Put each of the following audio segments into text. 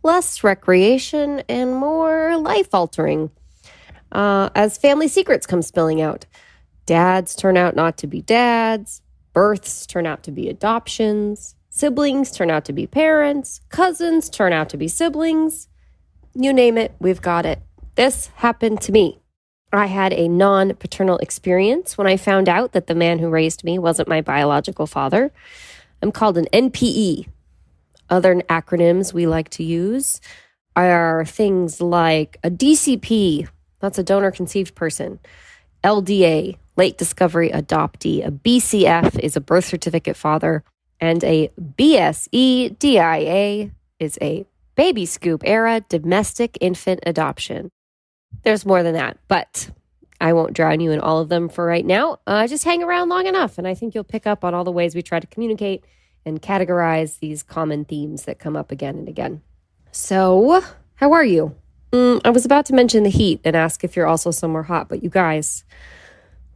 less recreation, and more life-altering. As family secrets come spilling out, dads turn out not to be dads, births turn out to be adoptions, siblings turn out to be parents, cousins turn out to be siblings. You name it, we've got it. This happened to me. I had a non-paternal experience when I found out that the man who raised me wasn't my biological father. I'm called an NPE. Other acronyms we like to use are things like a DCP, that's a donor-conceived person, LDA, late discovery adoptee, a BCF is a birth certificate father, and a BSE DIA is a baby scoop era domestic infant adoption. There's more than that, but I won't drown you in all of them for right now. Just hang around long enough, and I think you'll pick up on all the ways we try to communicate and categorize these common themes that come up again and again. So, how are you? I was about to mention the heat and ask if you're also somewhere hot, but you guys,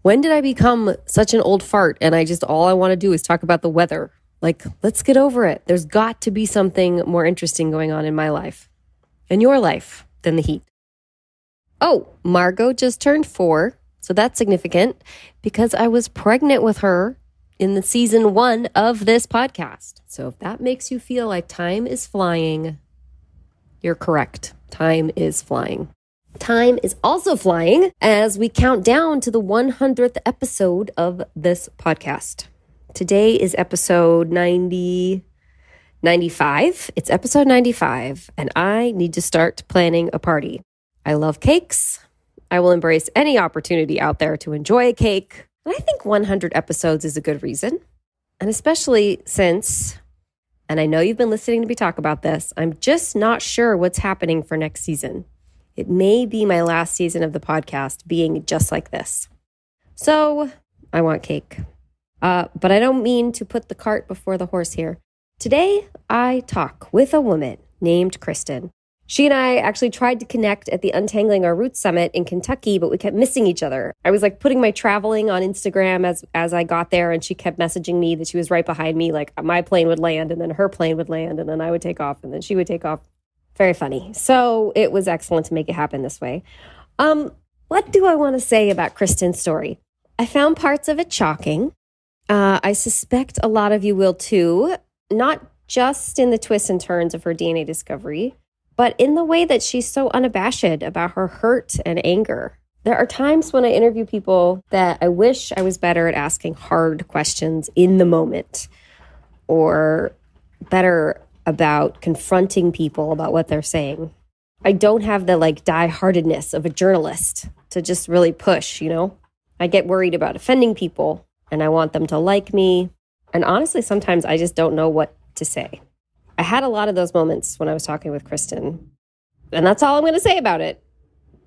when did I become such an old fart and all I want to do is talk about the weather? Like, let's get over it. There's got to be something more interesting going on in my life, in your life, than the heat. Oh, Margot just turned 4, so that's significant because I was pregnant with her in the season 1 of this podcast. So if that makes you feel like time is flying, you're correct. Time is flying. Time is also flying as we count down to the 100th episode of this podcast. Today is episode 95. It's episode 95, and I need to start planning a party. I love cakes. I will embrace any opportunity out there to enjoy a cake. And I think 100 episodes is a good reason. And especially since, and I know you've been listening to me talk about this, I'm just not sure what's happening for next season. It may be my last season of the podcast being just like this. So I want cake. But I don't mean to put the cart before the horse here. Today, I talk with a woman named Kristin. She and I actually tried to connect at the Untangling Our Roots Summit in Kentucky, but we kept missing each other. I was like putting my traveling on Instagram as I got there, and she kept messaging me that she was right behind me. Like my plane would land, and then her plane would land, and then I would take off, and then she would take off. Very funny. So it was excellent to make it happen this way. What do I want to say about Kristin's story? I found parts of it shocking. I suspect a lot of you will too, not just in the twists and turns of her DNA discovery, but in the way that she's so unabashed about her hurt and anger. There are times when I interview people that I wish I was better at asking hard questions in the moment, or better about confronting people about what they're saying. I don't have the die-heartedness of a journalist to just really push, I get worried about offending people, and I want them to like me. And honestly, sometimes I just don't know what to say. I had a lot of those moments when I was talking with Kristin. And that's all I'm going to say about it.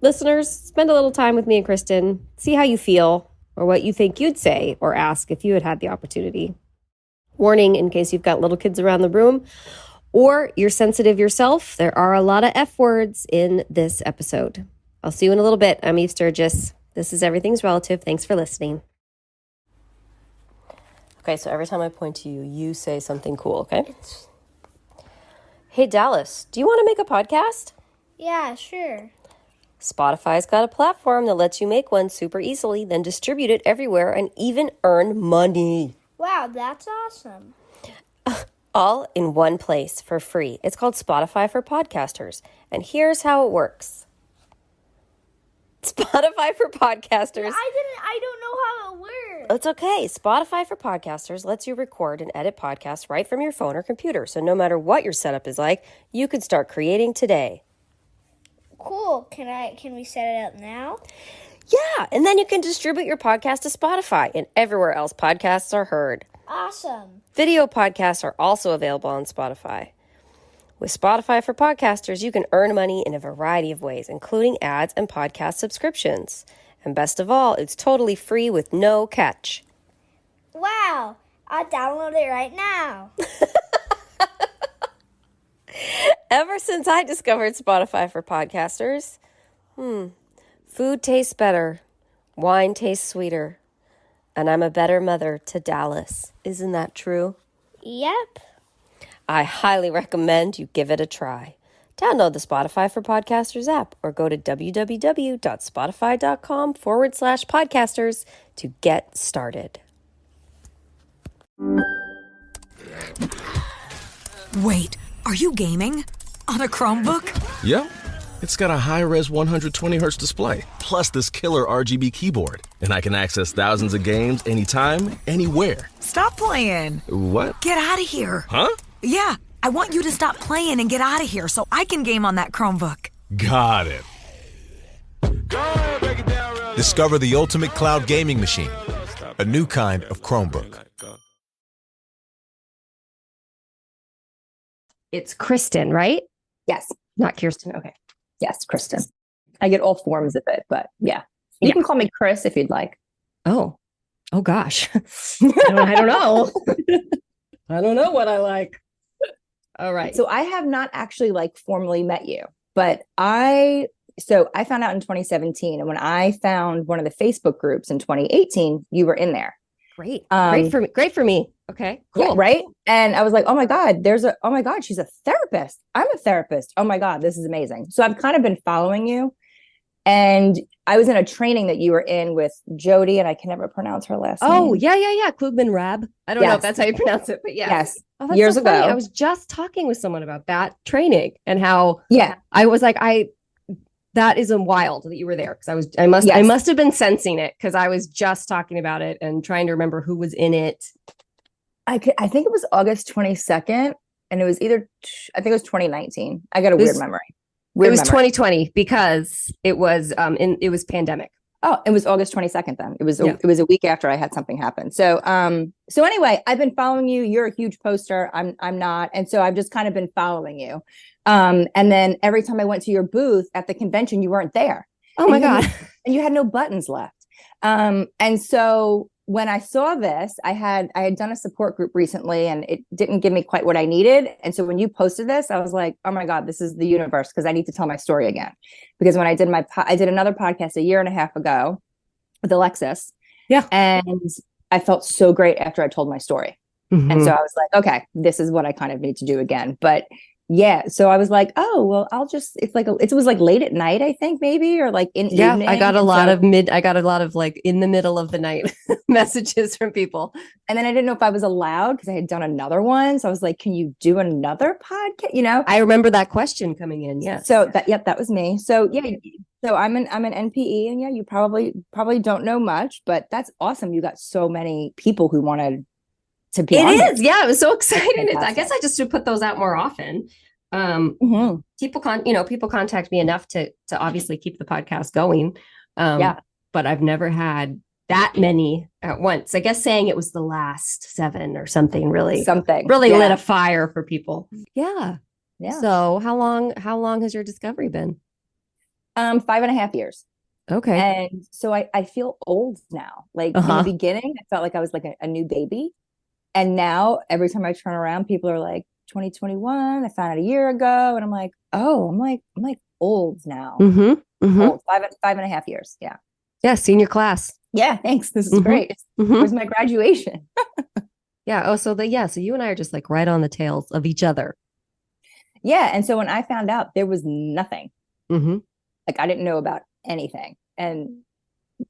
Listeners, spend a little time with me and Kristin. See how you feel or what you think you'd say or ask if you had the opportunity. Warning in case you've got little kids around the room or you're sensitive yourself, there are a lot of F words in this episode. I'll see you in a little bit. I'm Eve Sturgis. This is Everything's Relative. Thanks for listening. Okay, so every time I point to you, you say something cool, okay? Hey, Dallas, do you want to make a podcast? Yeah, sure. Spotify's got a platform that lets you make one super easily, then distribute it everywhere and even earn money. Wow, that's awesome. All in one place for free. It's called Spotify for Podcasters. And here's how it works. Spotify for Podcasters. I don't know how it works. It's okay. Spotify for Podcasters lets you record and edit podcasts right from your phone or computer. So no matter what your setup is like, you can start creating today. Cool. Can we set it up now? Yeah, and then you can distribute your podcast to Spotify and everywhere else podcasts are heard. Awesome. Video podcasts are also available on Spotify. With Spotify for Podcasters, you can earn money in a variety of ways, including ads and podcast subscriptions. And best of all, it's totally free with no catch. Wow, I'll download it right now. Ever since I discovered Spotify for Podcasters, food tastes better, wine tastes sweeter, and I'm a better mother to Dallas. Isn't that true? Yep. I highly recommend you give it a try. Download the Spotify for Podcasters app or go to www.spotify.com/podcasters to get started. Wait, are you gaming? On a Chromebook? Yep. It's got a high-res 120Hz display, plus this killer RGB keyboard. And I can access thousands of games anytime, anywhere. Stop playing. What? Get out of here. Huh? Yeah, I want you to stop playing and get out of here so I can game on that Chromebook. Got it. Discover the ultimate cloud gaming machine, a new kind of Chromebook. It's Kristin, right? Yes. Not Kirsten. Okay. Yes, Kristin. I get all forms of it, but yeah. You can call me Chris if you'd like. Oh gosh. I don't know. I don't know what I like. All right. So I have not actually formally met you, but I found out in 2017. And when I found one of the Facebook groups in 2018, you were in there. Great. Great for me. Okay, cool. Yeah, right. And I was like, oh my God, oh my God, she's a therapist. I'm a therapist. Oh my God, this is amazing. So I've kind of been following you. And I was in a training that you were in with Jody, and I can never pronounce her last name. Oh, yeah. Klugman Rab. I don't know if that's how you pronounce it, but yes. Oh, years ago. I was just talking with someone about that training and how I was like, that is wild that you were there, because I must have been sensing it, because I was just talking about it and trying to remember who was in it. I think it was August 22nd, and it was I think it was 2019. I got a weird memory. It was 2020 because it was pandemic. Oh, it was August 22nd then. It was a week after I had something happen. So anyway, I've been following you. You're a huge poster. I'm not. And so I've just kind of been following you. And then every time I went to your booth at the convention, you weren't there. Oh my God. And you had no buttons left. And so when I saw this, I had done a support group recently, and it didn't give me quite what I needed. And so when you posted this, I was like, oh my God, this is the universe, because I need to tell my story again. Because when I did I did another podcast a year and a half ago with Alexis. Yeah. And I felt so great after I told my story. Mm-hmm. And so I was like, okay, this is what I kind of need to do again. But yeah, so I was like, oh, well, it was like late at night, I think, maybe, or like in evening. I got a lot of like in the middle of the night messages from people. And then I didn't know if I was allowed, because I had done another one. So I was like, can you do another podcast? I remember that question coming in. Yeah. So that was me. So yeah. So I'm an NPE, and yeah, you probably don't know much, but that's awesome. You got so many people who wanted to be on it. Yeah, I was so excited. I guess I just should put those out more often. People contact me enough to obviously keep the podcast going. But I've never had that many at once. I guess saying it was the last 7 or something really lit a fire for people. Yeah. So how long has your discovery been? 5.5 years. Okay. And so I feel old now. Like in the beginning, I felt like I was like a new baby. And now every time I turn around, people are like, 2021, I found it a year ago. And I'm like, oh, I'm like old now. Old, 5.5 years. Yeah. Yeah. Senior class. Yeah. Thanks. This is great. It was my graduation. Yeah. Oh, so you and I are just like right on the tails of each other. Yeah. And so when I found out, there was nothing. Like I didn't know about anything. And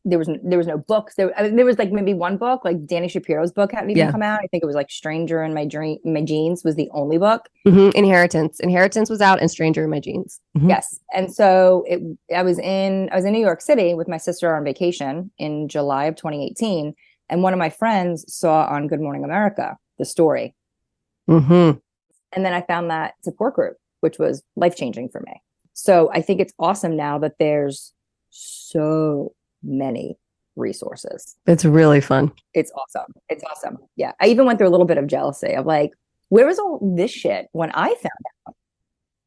there was no books. There was like maybe one book, like Danny Shapiro's book hadn't even come out. I think it was like Stranger in My Jeans was the only book. Inheritance was out, and Stranger in My Jeans. Yes. And so I was in New York City with my sister on vacation in July of 2018. And one of my friends saw on Good Morning America the story. And then I found that support group, which was life-changing for me. So I think it's awesome now that there's so many resources. It's really fun. It's awesome. Yeah. I even went through a little bit of jealousy of like, where was all this shit when I found out?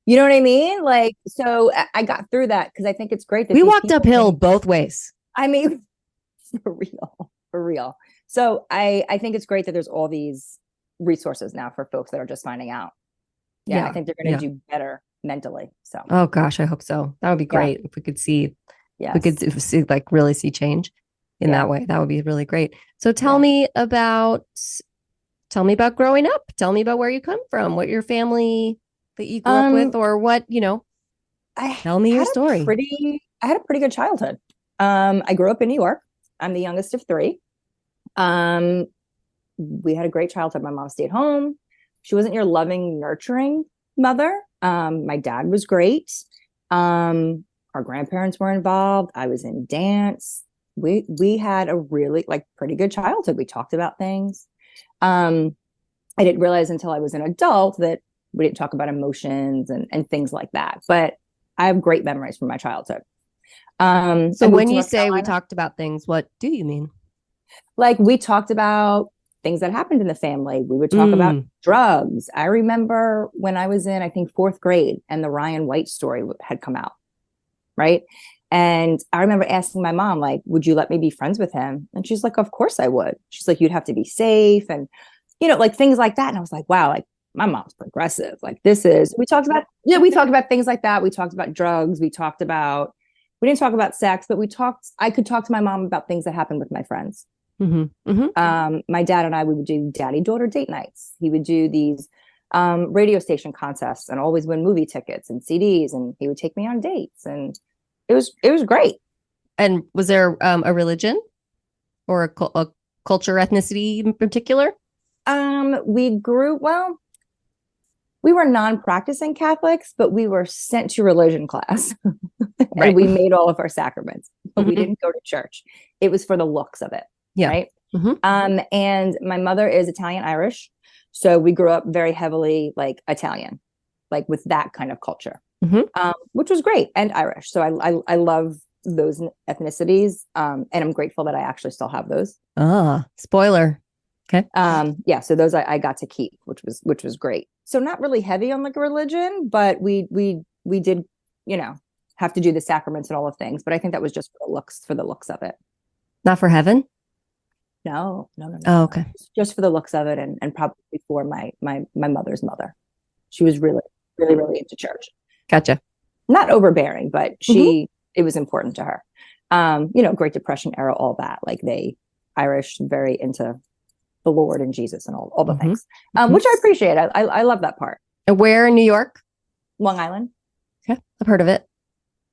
You know what I mean? Like, so I got through that because I think it's great that we walked uphill both ways. I mean, for real. So I think it's great that there's all these resources now for folks that are just finding out. Yeah. I think they're going to do better mentally. So, oh gosh, I hope so. That would be great if we could see. Yes. We could see, like, really see change in that way. That would be really great. So tell me about growing up. Tell me about where you come from, what your family that you grew up with, or what, I tell me your story. I had a pretty good childhood. I grew up in New York. I'm the youngest of three. We had a great childhood. My mom stayed home. She wasn't your loving, nurturing mother. My dad was great. Our grandparents were involved. I was in dance. We had a really pretty good childhood. We talked about things. I didn't realize until I was an adult that we didn't talk about emotions and things like that. But I have great memories from my childhood. So when you say we talked about things, what do you mean? Like, we talked about things that happened in the family. We would talk about drugs. I remember when I was in, I think, 4th grade, and the Ryan White story had come out, right? And I remember asking my mom, like, would you let me be friends with him? And she's like, of course I would. She's like, you'd have to be safe, and things like that. And I was like, wow, like, my mom's progressive. Like, we talked about things like that. We talked about drugs. We didn't talk about sex, but I could talk to my mom about things that happened with my friends. Mm-hmm. Mm-hmm. My dad and I, we would do daddy-daughter date nights. He would do these radio station contests and always win movie tickets and CDs, and he would take me on dates, and it was great. And was there a religion or a culture, ethnicity in particular? We were non-practicing Catholics, but we were sent to religion class. Right. And we made all of our sacraments, but we didn't go to church. It was for the looks of it. Yeah. Right. Mm-hmm. And my mother is Italian Irish. So we grew up very heavily like Italian, like with that kind of culture, which was great, and Irish. So I love those ethnicities. And I'm grateful that I actually still have those. Spoiler. Okay. Yeah. So those I got to keep, which was great. So not really heavy on like a religion, but we did, have to do the sacraments and all of things. But I think that was just for the looks of it. Not for heaven? No. Oh, okay. Just for the looks of it, and probably for my mother's mother. She was really, really, really into church. Gotcha. Not overbearing, but it was important to her. Great Depression era, all that. Like, Irish, very into the Lord and Jesus and all the things, which I appreciate. I love that part. And where in New York? Long Island. Okay. I've heard of it.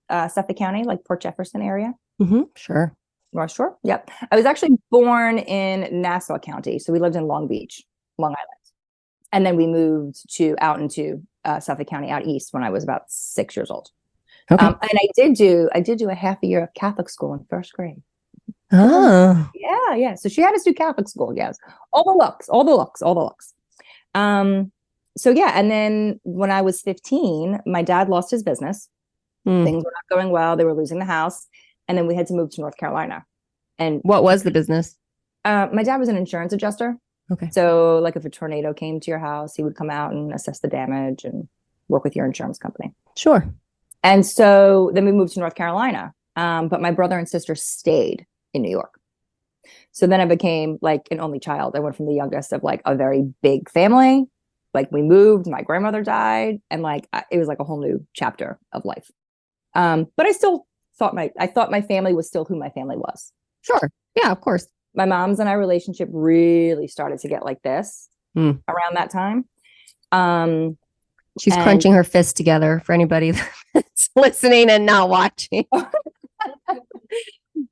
Suffolk County, like Port Jefferson area. Mm-hmm. Sure. North Shore. Yep. I was actually born in Nassau County. So we lived in Long Beach, Long Island. And then we moved out into Suffolk County out east when I was about 6 years old. Okay. And I did do a half a year of Catholic school in 1st grade. Oh. Yeah. So she had us do Catholic school. Yes. All the looks. So yeah. And then when I was 15, my dad lost his business. Things were not going well. They were losing the house. And then we had to move to North Carolina. And what was the business? My dad was an insurance adjuster. Okay. So like if a tornado came to your house, he would come out and assess the damage and work with your insurance company. Sure. And so then we moved to North Carolina. But my brother and sister stayed in New York. So then I became like an only child. I went from the youngest of like a very big family. Like, we moved, my grandmother died, and like it was like a whole new chapter of life. But I still thought my family was still who my family was. Sure. Yeah, of course. My mom's and I relationship really started to get like this around that time. She's crunching her fists together for anybody that's listening and not watching.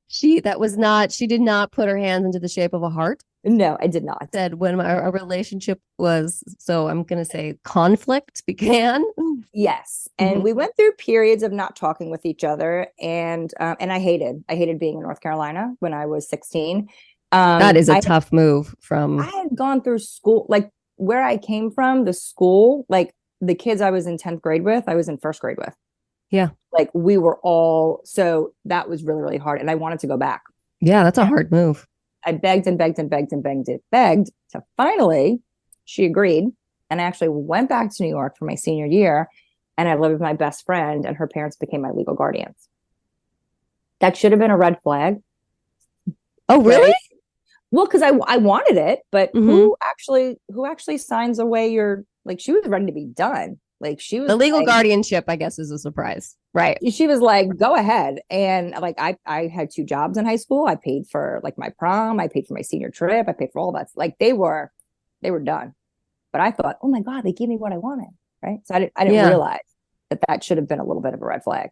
She did not put her hands into the shape of a heart. No, I did not. I said when our relationship was, so I'm going to say, conflict began. Yes. And we went through periods of not talking with each other. And I hated being in North Carolina when I was 16. That is a tough move I had gone through school, like where I came from, the school, like the kids I was in 10th grade with, I was in 1st grade with. Yeah. Like we were all, so that was really, really hard. And I wanted to go back. Yeah, that's a hard move. I begged and begged and begged and begged to finally she agreed. And I actually went back to New York for my senior year, and I lived with my best friend, and her parents became my legal guardians. That should have been a red flag. Oh, really? Right? Well, because I wanted it, but who actually signs away your, like, she was ready to be done. Like, she was the legal guardianship, I guess, is a surprise. Right. She was like, go ahead. And like, I had 2 jobs in high school. I paid for like my prom. I paid for my senior trip. I paid for all that. Like they were done. But I thought, oh my God, they gave me what I wanted. right? So I didn't realize that should have been a little bit of a red flag.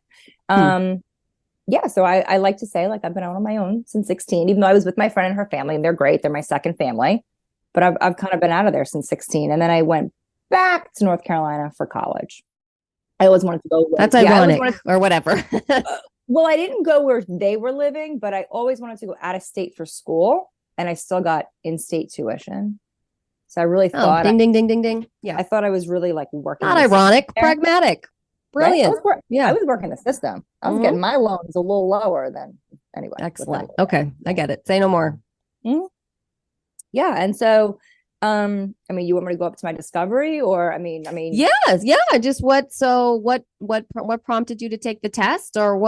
Yeah, so I like to say, like, I've been out on my own since 16, even though I was with my friend and her family, and they're great. They're my second family. But I've kind of been out of there since 16. And then I went back to North Carolina for college. I always wanted to go. That's ironic or whatever. Well, I didn't go where they were living, but I always wanted to go out of state for school. And I still got in-state tuition. So I really thought. Ding, ding, ding, ding, ding. Yeah. I thought I was really like working. Not ironic, pragmatic. Brilliant. Right? I was working the system. I was getting my loans a little lower than anyway. Excellent. Okay. I get it. Say no more. Mm-hmm. Yeah. And so, I mean, you want me to go up to my discovery or, I mean, yes. Yeah. Just what prompted you to take the test or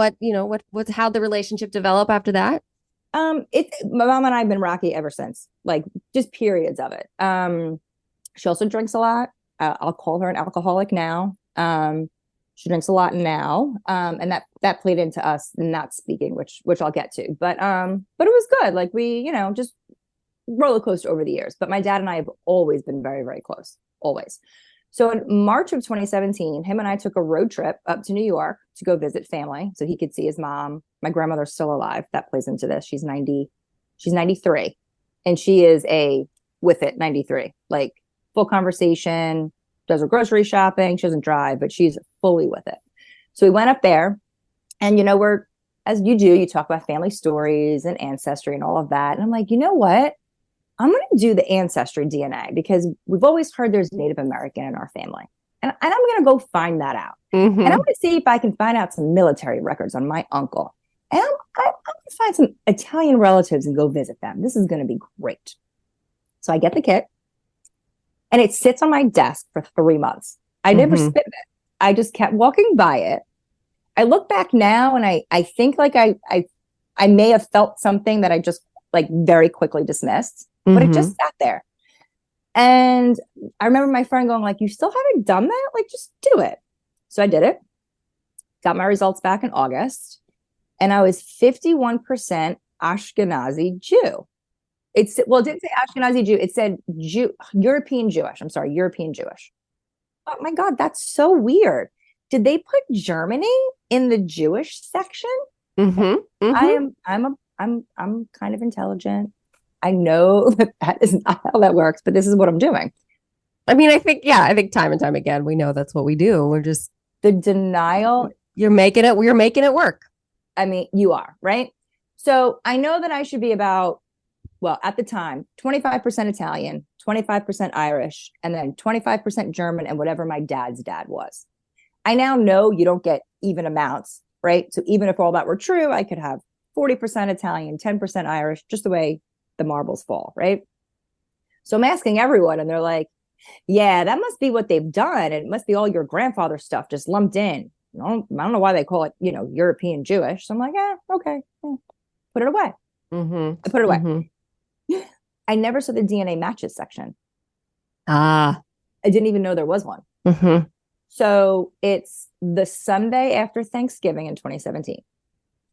how the relationship developed after that? My mom and I have been rocky ever since, like just periods of it. She also drinks a lot. I'll call her an alcoholic now. She drinks a lot now. And that played into us not speaking, which I'll get to, but it was good. Like we, just roller coaster over the years, but my dad and I have always been very, very close, always. So in March of 2017, him and I took a road trip up to New York to go visit family so he could see his mom. My grandmother's still alive. That plays into this. She's 93 and she is with it 93, like full conversation, does her grocery shopping. She doesn't drive, but she's fully with it. So we went up there and, we're, as you do, you talk about family stories and ancestry and all of that. And I'm like, you know what? I'm going to do the ancestry DNA because we've always heard there's Native American in our family. And I'm going to go find that out. Mm-hmm. And I'm going to see if I can find out some military records on my uncle. And I'm going to find some Italian relatives and go visit them. This is going to be great. So I get the kit and it sits on my desk for 3 months. I never spit it. I just kept walking by it. I look back now and I think like I may have felt something that I just like very quickly dismissed. But it just sat there. And I remember my friend going like, you still haven't done that? Like, just do it. So I did it. Got my results back in August. And I was 51% Ashkenazi Jew. It didn't say Ashkenazi Jew. It said European Jewish. I'm sorry, European Jewish. Oh my God, that's so weird. Did they put Germany in the Jewish section? I'm kind of intelligent. I know that is not how that works, but this is what I'm doing. I mean, I think time and time again, we know that's what we do. We're just the denial. You're making it work. I mean, you are, right? So I know that I should be about, well, at the time, 25% Italian, 25% Irish, and then 25% German and whatever my dad's dad was. I now know you don't get even amounts, right? So even if all that were true, I could have 40% Italian, 10% Irish, just the way the marbles fall, right? So I'm asking everyone and they're like, yeah, that must be what they've done. It must be all your grandfather's stuff just lumped in. I don't know why they call it, European Jewish. So I'm like, okay, put it away. I put it away. I never saw the DNA matches section. I didn't even know there was one. So it's the Sunday after Thanksgiving in 2017.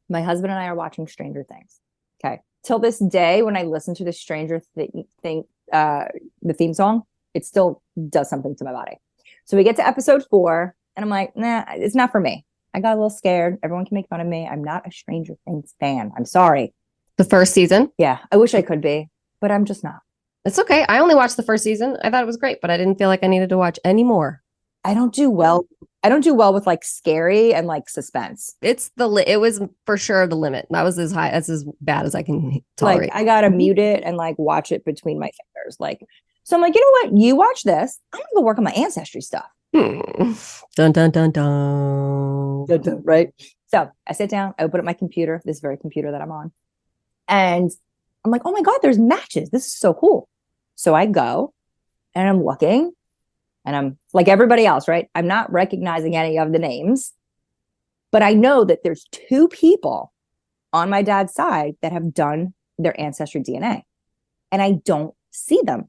My husband and I are watching Stranger Things. Okay. Till this day, when I listen to the Stranger Thing, the theme song, it still does something to my body. So we get to episode 4 and I'm like, nah, it's not for me. I got a little scared. Everyone can make fun of me. I'm not a Stranger Things fan. I'm sorry. The first season? Yeah. I wish I could be, but I'm just not. It's okay. I only watched the first season. I thought it was great, but I didn't feel like I needed to watch any more. I don't do well with like scary and like suspense. It was for sure the limit. That was as bad as I can tolerate. Like I gotta mute it and like watch it between my fingers. Like, so I'm like, you know what? You watch this. I'm gonna go work on my ancestry stuff. Dun dun dun dun. Dun, dun. Right. So I sit down, I open up my computer, this very computer that I'm on, and I'm like, oh my God, there's matches. This is so cool. So I go and I'm looking. And I'm like everybody else, right? I'm not recognizing any of the names, but I know that there's 2 people on my dad's side that have done their ancestry DNA and I don't see them.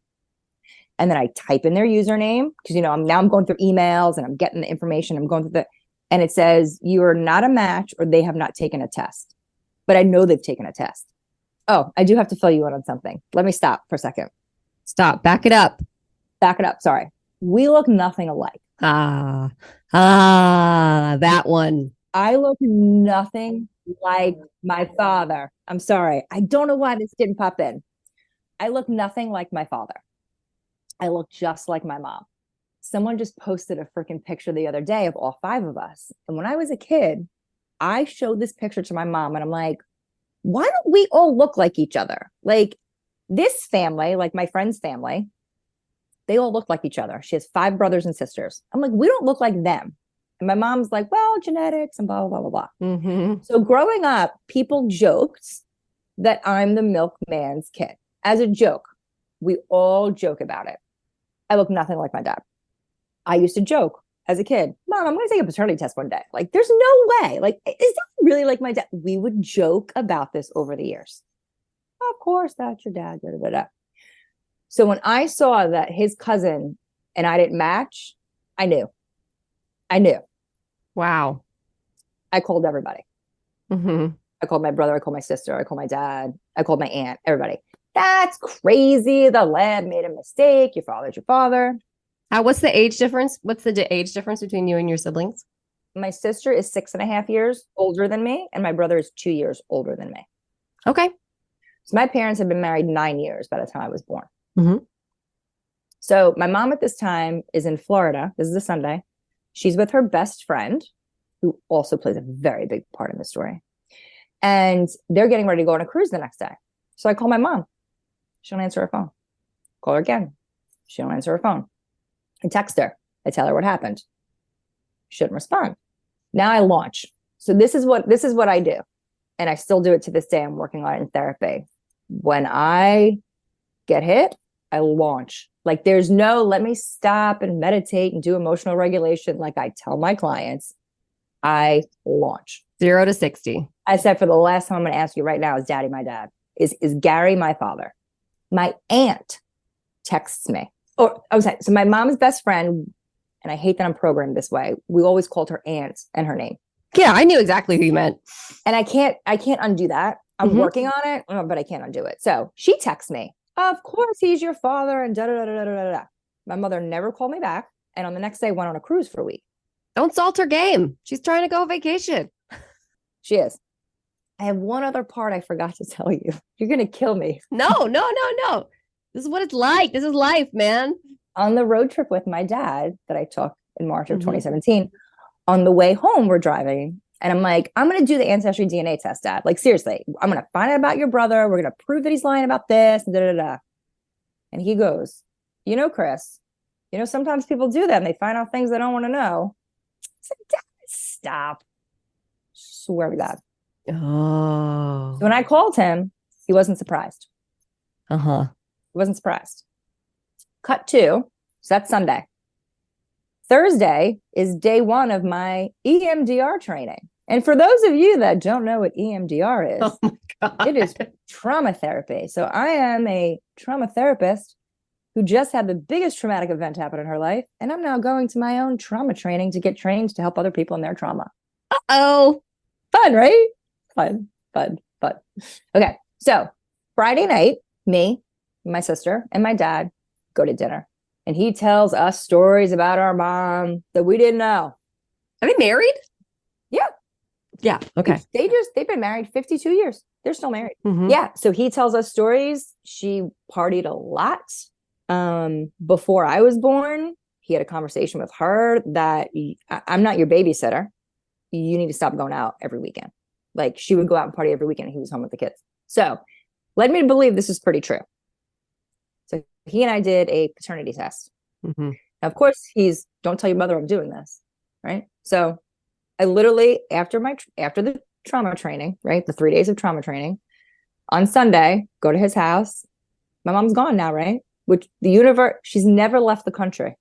And then I type in their username because, I'm going through emails and I'm getting the information. I'm going through and it says you are not a match or they have not taken a test, but I know they've taken a test. Oh, I do have to fill you in on something. Let me stop for a second. Stop. Back it up. Sorry. We look nothing alike. That one. I look nothing like my father. I'm sorry. I don't know why this didn't pop in. I look nothing like my father. I look just like my mom. Someone just posted a freaking picture the other day of all 5 of us. And when I was a kid, I showed this picture to my mom and I'm like, why don't we all look like each other? Like this family, like my friend's family, they all look like each other. She has 5 brothers and sisters. I'm like, we don't look like them. And my mom's like, well, genetics and blah, blah, blah, blah, blah. Mm-hmm. So growing up, people joked that I'm the milkman's kid. As a joke, we all joke about it. I look nothing like my dad. I used to joke as a kid, Mom, I'm going to take a paternity test one day. Like, there's no way. Like, is that really like my dad? We would joke about this over the years. Of course, that's your dad. Da, da, da, da. So when I saw that his cousin and I didn't match, I knew. Wow. I called everybody. Mm-hmm. I called my brother. I called my sister. I called my dad. I called my aunt. Everybody. That's crazy. The lab made a mistake. Your father's your father. What's the age difference? What's the age difference between you and your siblings? My sister is 6.5 years older than me, and my brother is 2 years older than me. Okay. So my parents had been married 9 years by the time I was born. Mm-hmm. So my mom at this time is in Florida. This is a Sunday. She's with her best friend, who also plays a very big part in the story. And they're getting ready to go on a cruise the next day. So I call my mom. She don't answer her phone. Call her again. She don't answer her phone. I text her. I tell her what happened. She shouldn't respond. Now I launch. So this is what I do. And I still do it to this day. I'm working on it in therapy. When I get hit, I launch. Like there's no, let me stop and meditate and do emotional regulation. Like I tell my clients, I launch. 0 to 60. I said, for the last time I'm going to ask you right now, is Daddy my dad? Is Gary my father? My aunt texts me. Or I was saying, so my mom's best friend, and I hate that I'm programmed this way. We always called her aunt and her name. Yeah, I knew exactly who you meant. And I can't undo that. I'm working on it, but I can't undo it. So she texts me. Of course, he's your father, and da da da da da da. My mother never called me back, and on the next day went on a cruise for a week. Don't salt her game. She's trying to go on vacation. She is. I have one other part I forgot to tell you. You're gonna kill me. No. This is what it's like. This is life, man. On the road trip with my dad that I took in March of 2017, on the way home, we're driving. And I'm like, I'm going to do the ancestry DNA test, Dad. Like, seriously, I'm going to find out about your brother. We're going to prove that he's lying about this. And, da, da, da. And he goes, Chris, sometimes people do that and they find out things they don't want to know. I said, Dad, stop. Swear to God. Oh. So when I called him, he wasn't surprised. Uh-huh. He wasn't surprised. Cut 2. So that's Sunday. Thursday is day 1 of my EMDR training. And for those of you that don't know what EMDR is, oh my God. It is trauma therapy. So I am a trauma therapist who just had the biggest traumatic event happen in her life. And I'm now going to my own trauma training to get trained to help other people in their trauma. Uh-oh. Fun, right? Fun. Okay. So Friday night, me, my sister, and my dad go to dinner. And he tells us stories about our mom that we didn't know. Are they married? Yeah. Yeah. Okay. They've been married 52 years. They're still married. Mm-hmm. Yeah. So he tells us stories. She partied a lot. Before I was born, he had a conversation with her that I'm not your babysitter. You need to stop going out every weekend. Like she would go out and party every weekend and he was home with the kids. So led me to believe this is pretty true. So he and I did a paternity test. Mm-hmm. Now, of course, don't tell your mother I'm doing this, right? So I literally, after the trauma training, right? The 3 days of trauma training, on Sunday, go to his house. My mom's gone now, right? Which the universe, she's never left the country.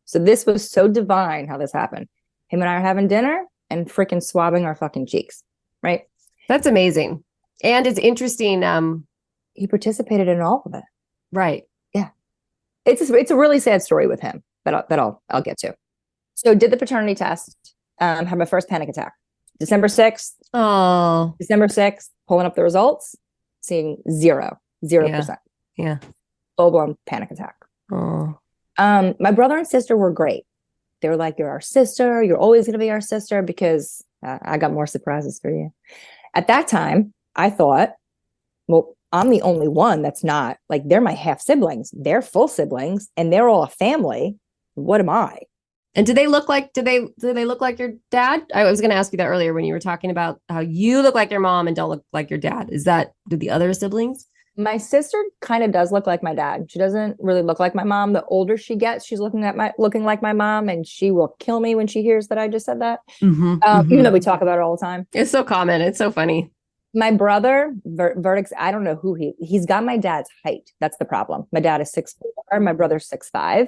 So this was so divine how this happened. Him and I are having dinner and freaking swabbing our fucking cheeks, right? That's amazing. And it's interesting. He participated in all of it. Right. Yeah. It's a really sad story with him, but I'll get to. So did the paternity test, had my first panic attack. December 6th. Oh. December 6th, pulling up the results, seeing 0%. Yeah. Full-blown panic attack. Oh. My brother and sister were great. They were like, you're our sister. You're always going to be our sister, because I got more surprises for you. At that time, I thought, well, I'm the only one that's not, like, they're my half siblings. They're full siblings and they're all a family. What am I? And do they look like your dad? I was going to ask you that earlier when you were talking about how you look like your mom and don't look like your dad. Do the other siblings? My sister kind of does look like my dad. She doesn't really look like my mom. The older she gets, she's looking like my mom, and she will kill me when she hears that I just said that. Even though we talk about it all the time. It's so common. It's so funny. My brother, Verdicts, I don't know who he's got my dad's height. That's the problem. My dad is 6'4", my brother's 6'5".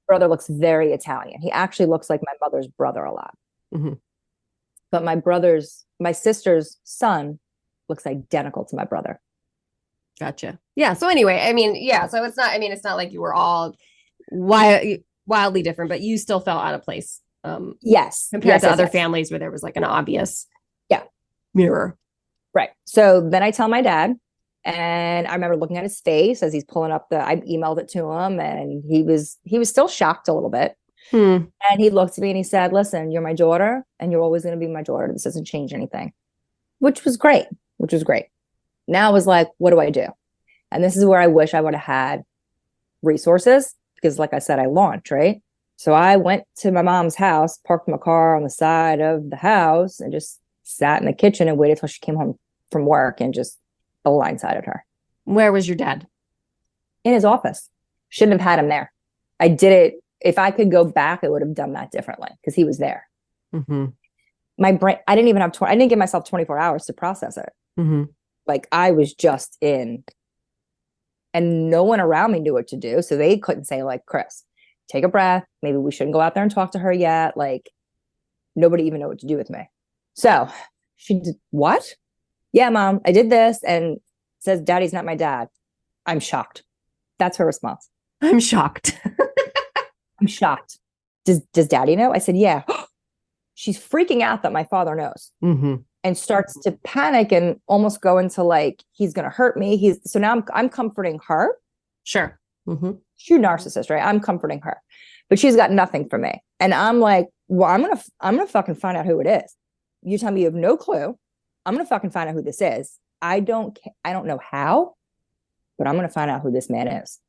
Brother looks very Italian. He actually looks like my mother's brother a lot. But my sister's son looks identical to my brother. Gotcha. Yeah. So anyway, I mean, yeah. So it's not like you were all wildly different, but you still fell out of place. Yes. Compared to other families where there was like an obvious mirror. Right. So then I tell my dad, and I remember looking at his face as he's pulling up I emailed it to him, and he was still shocked a little bit. And he looked at me and he said, listen, you're my daughter and you're always going to be my daughter. This doesn't change anything, which was great. Now I was like, what do I do? And this is where I wish I would have had resources, because like I said, I launched, right? So I went to my mom's house, parked my car on the side of the house, and just sat in the kitchen and waited till she came home from work and just blindsided her. Where was your dad? In his office. Shouldn't have had him there. I did it. If I could go back, I would have done that differently, because he was there. My brain, I didn't give myself 24 hours to process it. Like, I was just in, and no one around me knew what to do. So they couldn't say, like, Chris, take a breath. Maybe we shouldn't go out there and talk to her yet. Like, nobody even knew what to do with me. So she did, what? Yeah, Mom, I did this, and says Daddy's not my dad. I'm shocked. That's her response. I'm shocked. I'm shocked. Does Daddy know? I said, yeah. She's freaking out that my father knows. And starts to panic and almost go into, like, he's going to hurt me. So now I'm comforting her. Sure. She's a narcissist, right? I'm comforting her, but she's got nothing for me. And I'm like, well, I'm going to fucking find out who it is. You tell me you have no clue. I'm going to fucking find out who this is. I don't know how, but I'm going to find out who this man is.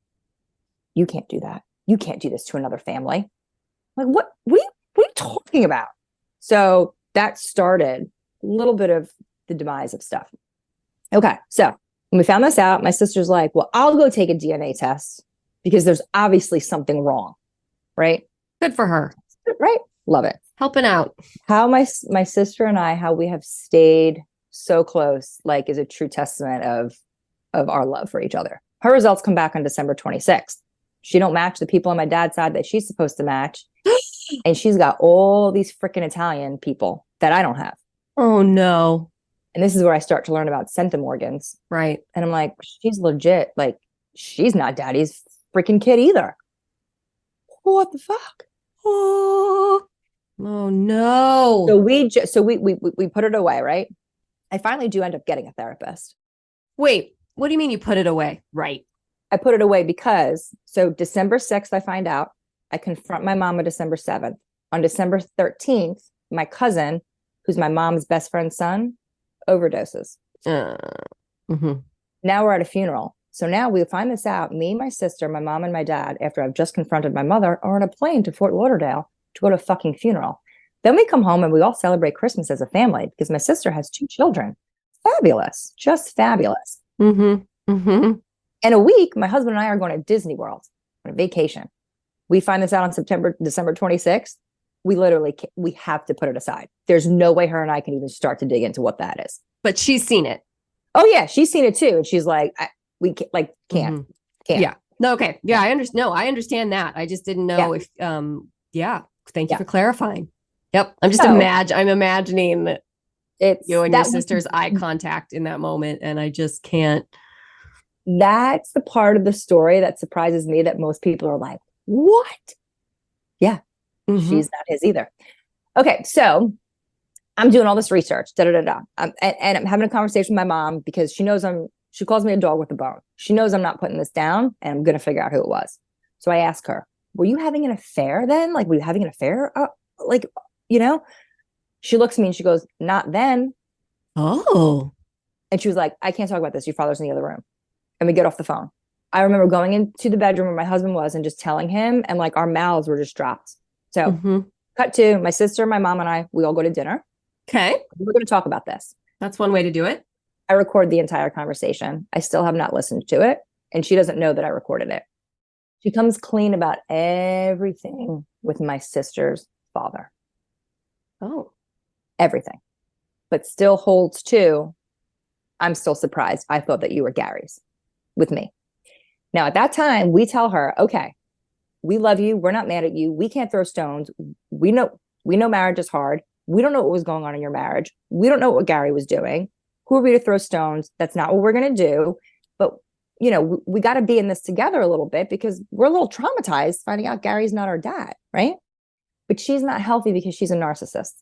You can't do that. You can't do this to another family. Like, what are you talking about? So that started a little bit of the demise of stuff. Okay. So when we found this out, my sister's like, well, I'll go take a DNA test, because there's obviously something wrong. Right. Good for her. Right. Love it. Helping out. How my sister and I, how we have stayed so close, like, is a true testament of our love for each other. Her results come back on December 26th. She don't match the people on my dad's side that she's supposed to match. And she's got all these freaking Italian people that I don't have. Oh, no. And this is where I start to learn about centimorgans. Right. And I'm like, she's legit. Like, she's not Daddy's freaking kid either. What the fuck? Oh no. So we put it away, right? I finally do end up getting a therapist. Wait, what do you mean you put it away? Right. I put it away because, so December 6th, I find out. I confront my mom on December 7th. On December 13th, my cousin, who's my mom's best friend's son, overdoses. Now we're at a funeral. So now we find this out. Me, my sister, my mom, and my dad, after I've just confronted my mother, are on a plane to Fort Lauderdale to go to a fucking funeral. Then we come home and we all celebrate Christmas as a family, because my sister has 2 children. Fabulous. Just fabulous. In a week, my husband and I are going to Disney World on a vacation. We find this out on December 26th. We have to put it aside. There's no way her and I can even start to dig into what that is. But she's seen it. Oh yeah, she's seen it too, and she's like, can't. Yeah. No. Okay. Yeah. I understand. No, I understand that. I just didn't know if. Yeah. Thank you for clarifying. Yep. I'm just I'm imagining that it's you and your sister's eye contact in that moment, and I just can't. That's the part of the story that surprises me, that most people are like, what? Yeah. She's not his either. Okay. So I'm doing all this research, and I'm having a conversation with my mom, because she knows she calls me a dog with a bone. She knows I'm not putting this down, and I'm going to figure out who it was. So I ask her, were you having an affair then? Like, were you having an affair? Like, you know, she looks at me and she goes, not then. Oh. And she was like, I can't talk about this. Your father's in the other room. And we get off the phone. I remember going into the bedroom where my husband was and just telling him, and like our mouths were just dropped. So cut to my sister, my mom, and I, we all go to dinner. Okay. We're going to talk about this. That's one way to do it. I record the entire conversation. I still have not listened to it. And she doesn't know that I recorded it. She comes clean about everything with my sister's father. Oh. Everything. But still holds to, I'm still surprised. I thought that you were Gary's with me. Now, at that time, we tell her, okay, we love you. We're not mad at you. We can't throw stones. We know marriage is hard. We don't know what was going on in your marriage. We don't know what Gary was doing. Who are we to throw stones? That's not what we're going to do. But, you know, we got to be in this together a little bit because we're a little traumatized finding out Gary's not our dad, right? But she's not healthy because she's a narcissist.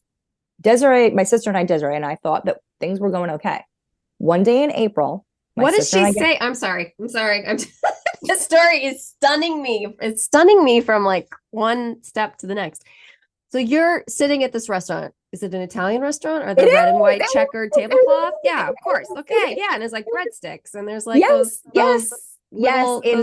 Desiree, my sister and I, Desiree and I thought that things were going okay. One day in April, what does she say? I'm sorry. This story is stunning me. It's stunning me from like one step to the next. So you're sitting at this restaurant. Is it an Italian restaurant or the red and white checkered tablecloth? Yeah, of course. Okay. Yeah. And there's like breadsticks and there's like those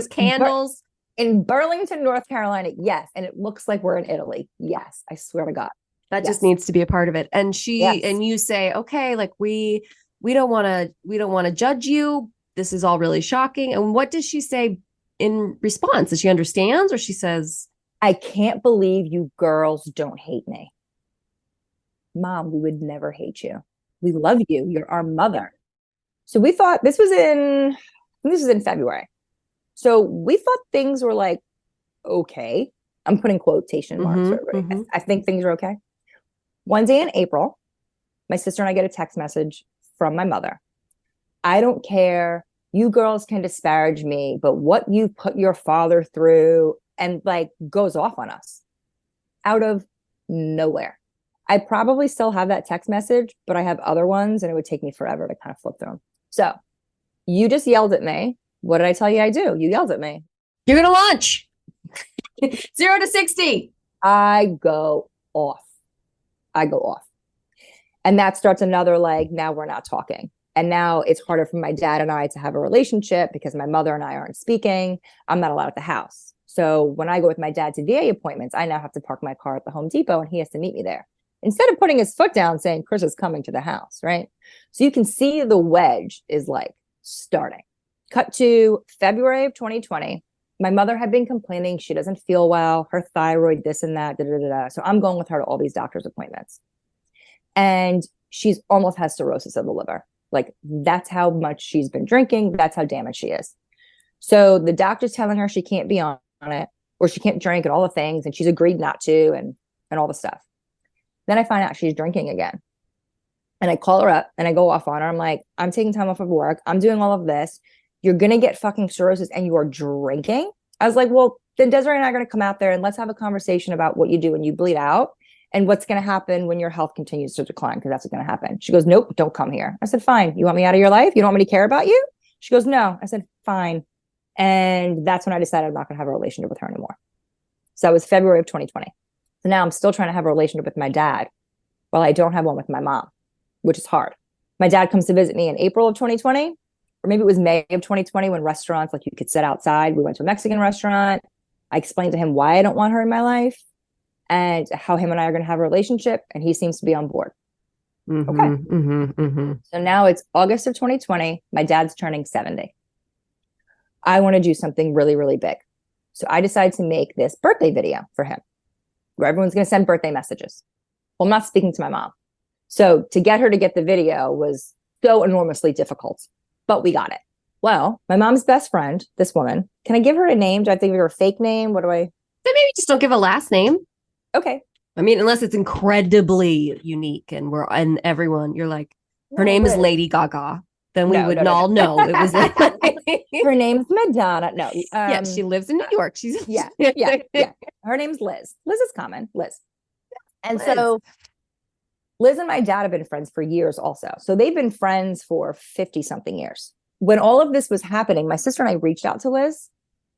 candles. In Burlington, North Carolina. Yes. And it looks like we're in Italy. Yes. I swear to God. That just needs to be a part of it. And and you say, okay, like we don't want to judge you. This is all really shocking. And what does she say in response? Does she understands or she says, I can't believe you girls don't hate me. Mom, we would never hate you. We love you. You're our mother. So we thought this was in February. So we thought things were like, okay. I'm putting quotation marks. I think things are okay. One day in April, my sister and I get a text message from my mother. I don't care. You girls can disparage me, but what you put your father through, and like goes off on us out of nowhere. I probably still have that text message, but I have other ones and it would take me forever to kind of flip through them. So you just yelled at me. What did I tell you I do? You yelled at me. You're going to launch 0 to 60. I go off. And that starts another like, now we're not talking. And now it's harder for my dad and I to have a relationship because my mother and I aren't speaking. I'm not allowed at the house. So when I go with my dad to VA appointments, I now have to park my car at the Home Depot and he has to meet me there. Instead of putting his foot down saying, Chris is coming to the house, right? So you can see the wedge is like starting. Cut to February of 2020. My mother had been complaining she doesn't feel well, her thyroid, this and that, So I'm going with her to all these doctor's appointments. And she's almost has cirrhosis of the liver. Like that's how much she's been drinking. That's how damaged she is. So the doctor's telling her she can't be on it or she can't drink and all the things. And she's agreed not to and all the stuff. Then I find out she's drinking again. And I call her up and I go off on her. I'm like, I'm taking time off of work. I'm doing all of this. You're going to get fucking cirrhosis and you are drinking. I was like, well, then Desiree and I are going to come out there and let's have a conversation about what you do when you bleed out and what's going to happen when your health continues to decline, because that's what's going to happen. She goes, nope, don't come here. I said, fine. You want me out of your life? You don't want me to care about you? She goes, no. I said, fine. And that's when I decided I'm not going to have a relationship with her anymore. So that was February of 2020. So now I'm still trying to have a relationship with my dad while I don't have one with my mom, which is hard. My dad comes to visit me in April of 2020, or maybe it was May of 2020 when restaurants, like you could sit outside. We went to a Mexican restaurant. I explained to him why I don't want her in my life and how him and I are going to have a relationship. And he seems to be on board. So now it's August of 2020. My dad's turning 70. I want to do something really, really big. So I decided to make this birthday video for him where everyone's going to send birthday messages. Well, I'm not speaking to my mom. So to get her to get the video was so enormously difficult, but we got it. Well, my mom's best friend, this woman, can I give her a name? Do I think of her a fake name? What do I? Then maybe just don't give a last name. Okay. I mean, unless it's incredibly unique and everyone, you're like, her name is Lady Gaga. Then we would all know it was like her name's Madonna. No. Yeah, she lives in New York. She's yeah. Her name's Liz. Liz is common. Liz. And Liz. So Liz and my dad have been friends for years also. So they've been friends for 50 something years. When all of this was happening, my sister and I reached out to Liz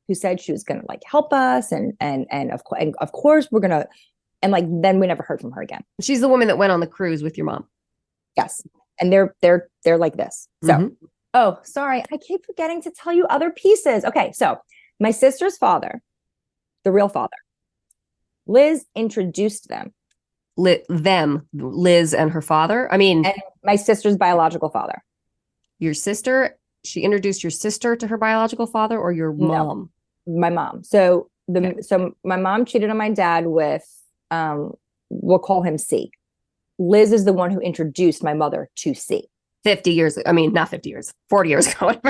who said she was going to like help us. And of course we're going to, and like, then we never heard from her again. She's the woman that went on the cruise with your mom. Yes. And they're like this. So, oh, sorry. I keep forgetting to tell you other pieces. Okay. So my sister's father, the real father, Liz introduced them. Liz and her father. I mean, and my sister's biological father. Your sister, she introduced your sister to her biological father, or your mom? No, my mom. So so my mom cheated on my dad with, we'll call him C. Liz is the one who introduced my mother to C. 50 years. I mean, not 50 years, 40 years ago. In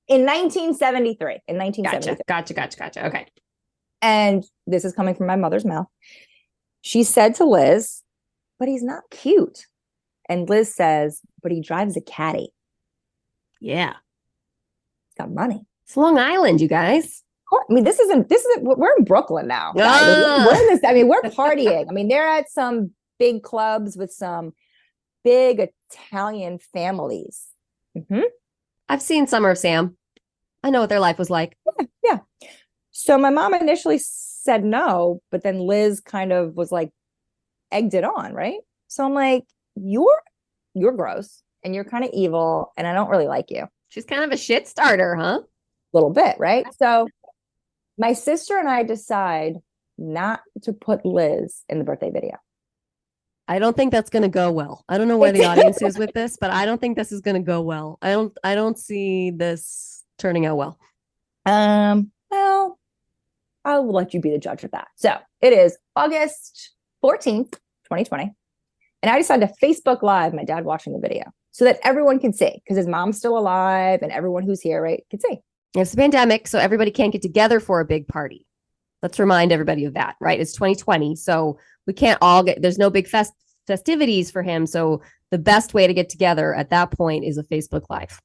1973. In 1973. Gotcha. Okay. And this is coming from my mother's mouth. She said to Liz, but he's not cute. And Liz says, but he drives a caddy. Yeah. He's got money. It's Long Island, you guys. I mean, this isn't, we're in Brooklyn now. We're in this, I mean, we're partying. I mean, they're at some big clubs with some big Italian families. I've seen Summer of Sam. I know what their life was like. Yeah. So my mom initially said no, but then Liz kind of was like, egged it on, right? So I'm like, you're gross and you're kind of evil and I don't really like you. She's kind of a shit starter, huh? A little bit, right? So my sister and I decide not to put Liz in the birthday video. I don't think that's going to go well. I don't know where the audience is with this, but I don't think this is going to go well. I don't see this turning out well. Well, I'll let you be the judge of that. So it is August 14th, 2020. And I decided to Facebook Live my dad watching the video so that everyone can see, because his mom's still alive and everyone who's here, right, can see. It's a pandemic, so everybody can't get together for a big party. Let's remind everybody of that, right? It's 2020, so we can't all there's no big festivities for him. So the best way to get together at that point is a Facebook Live.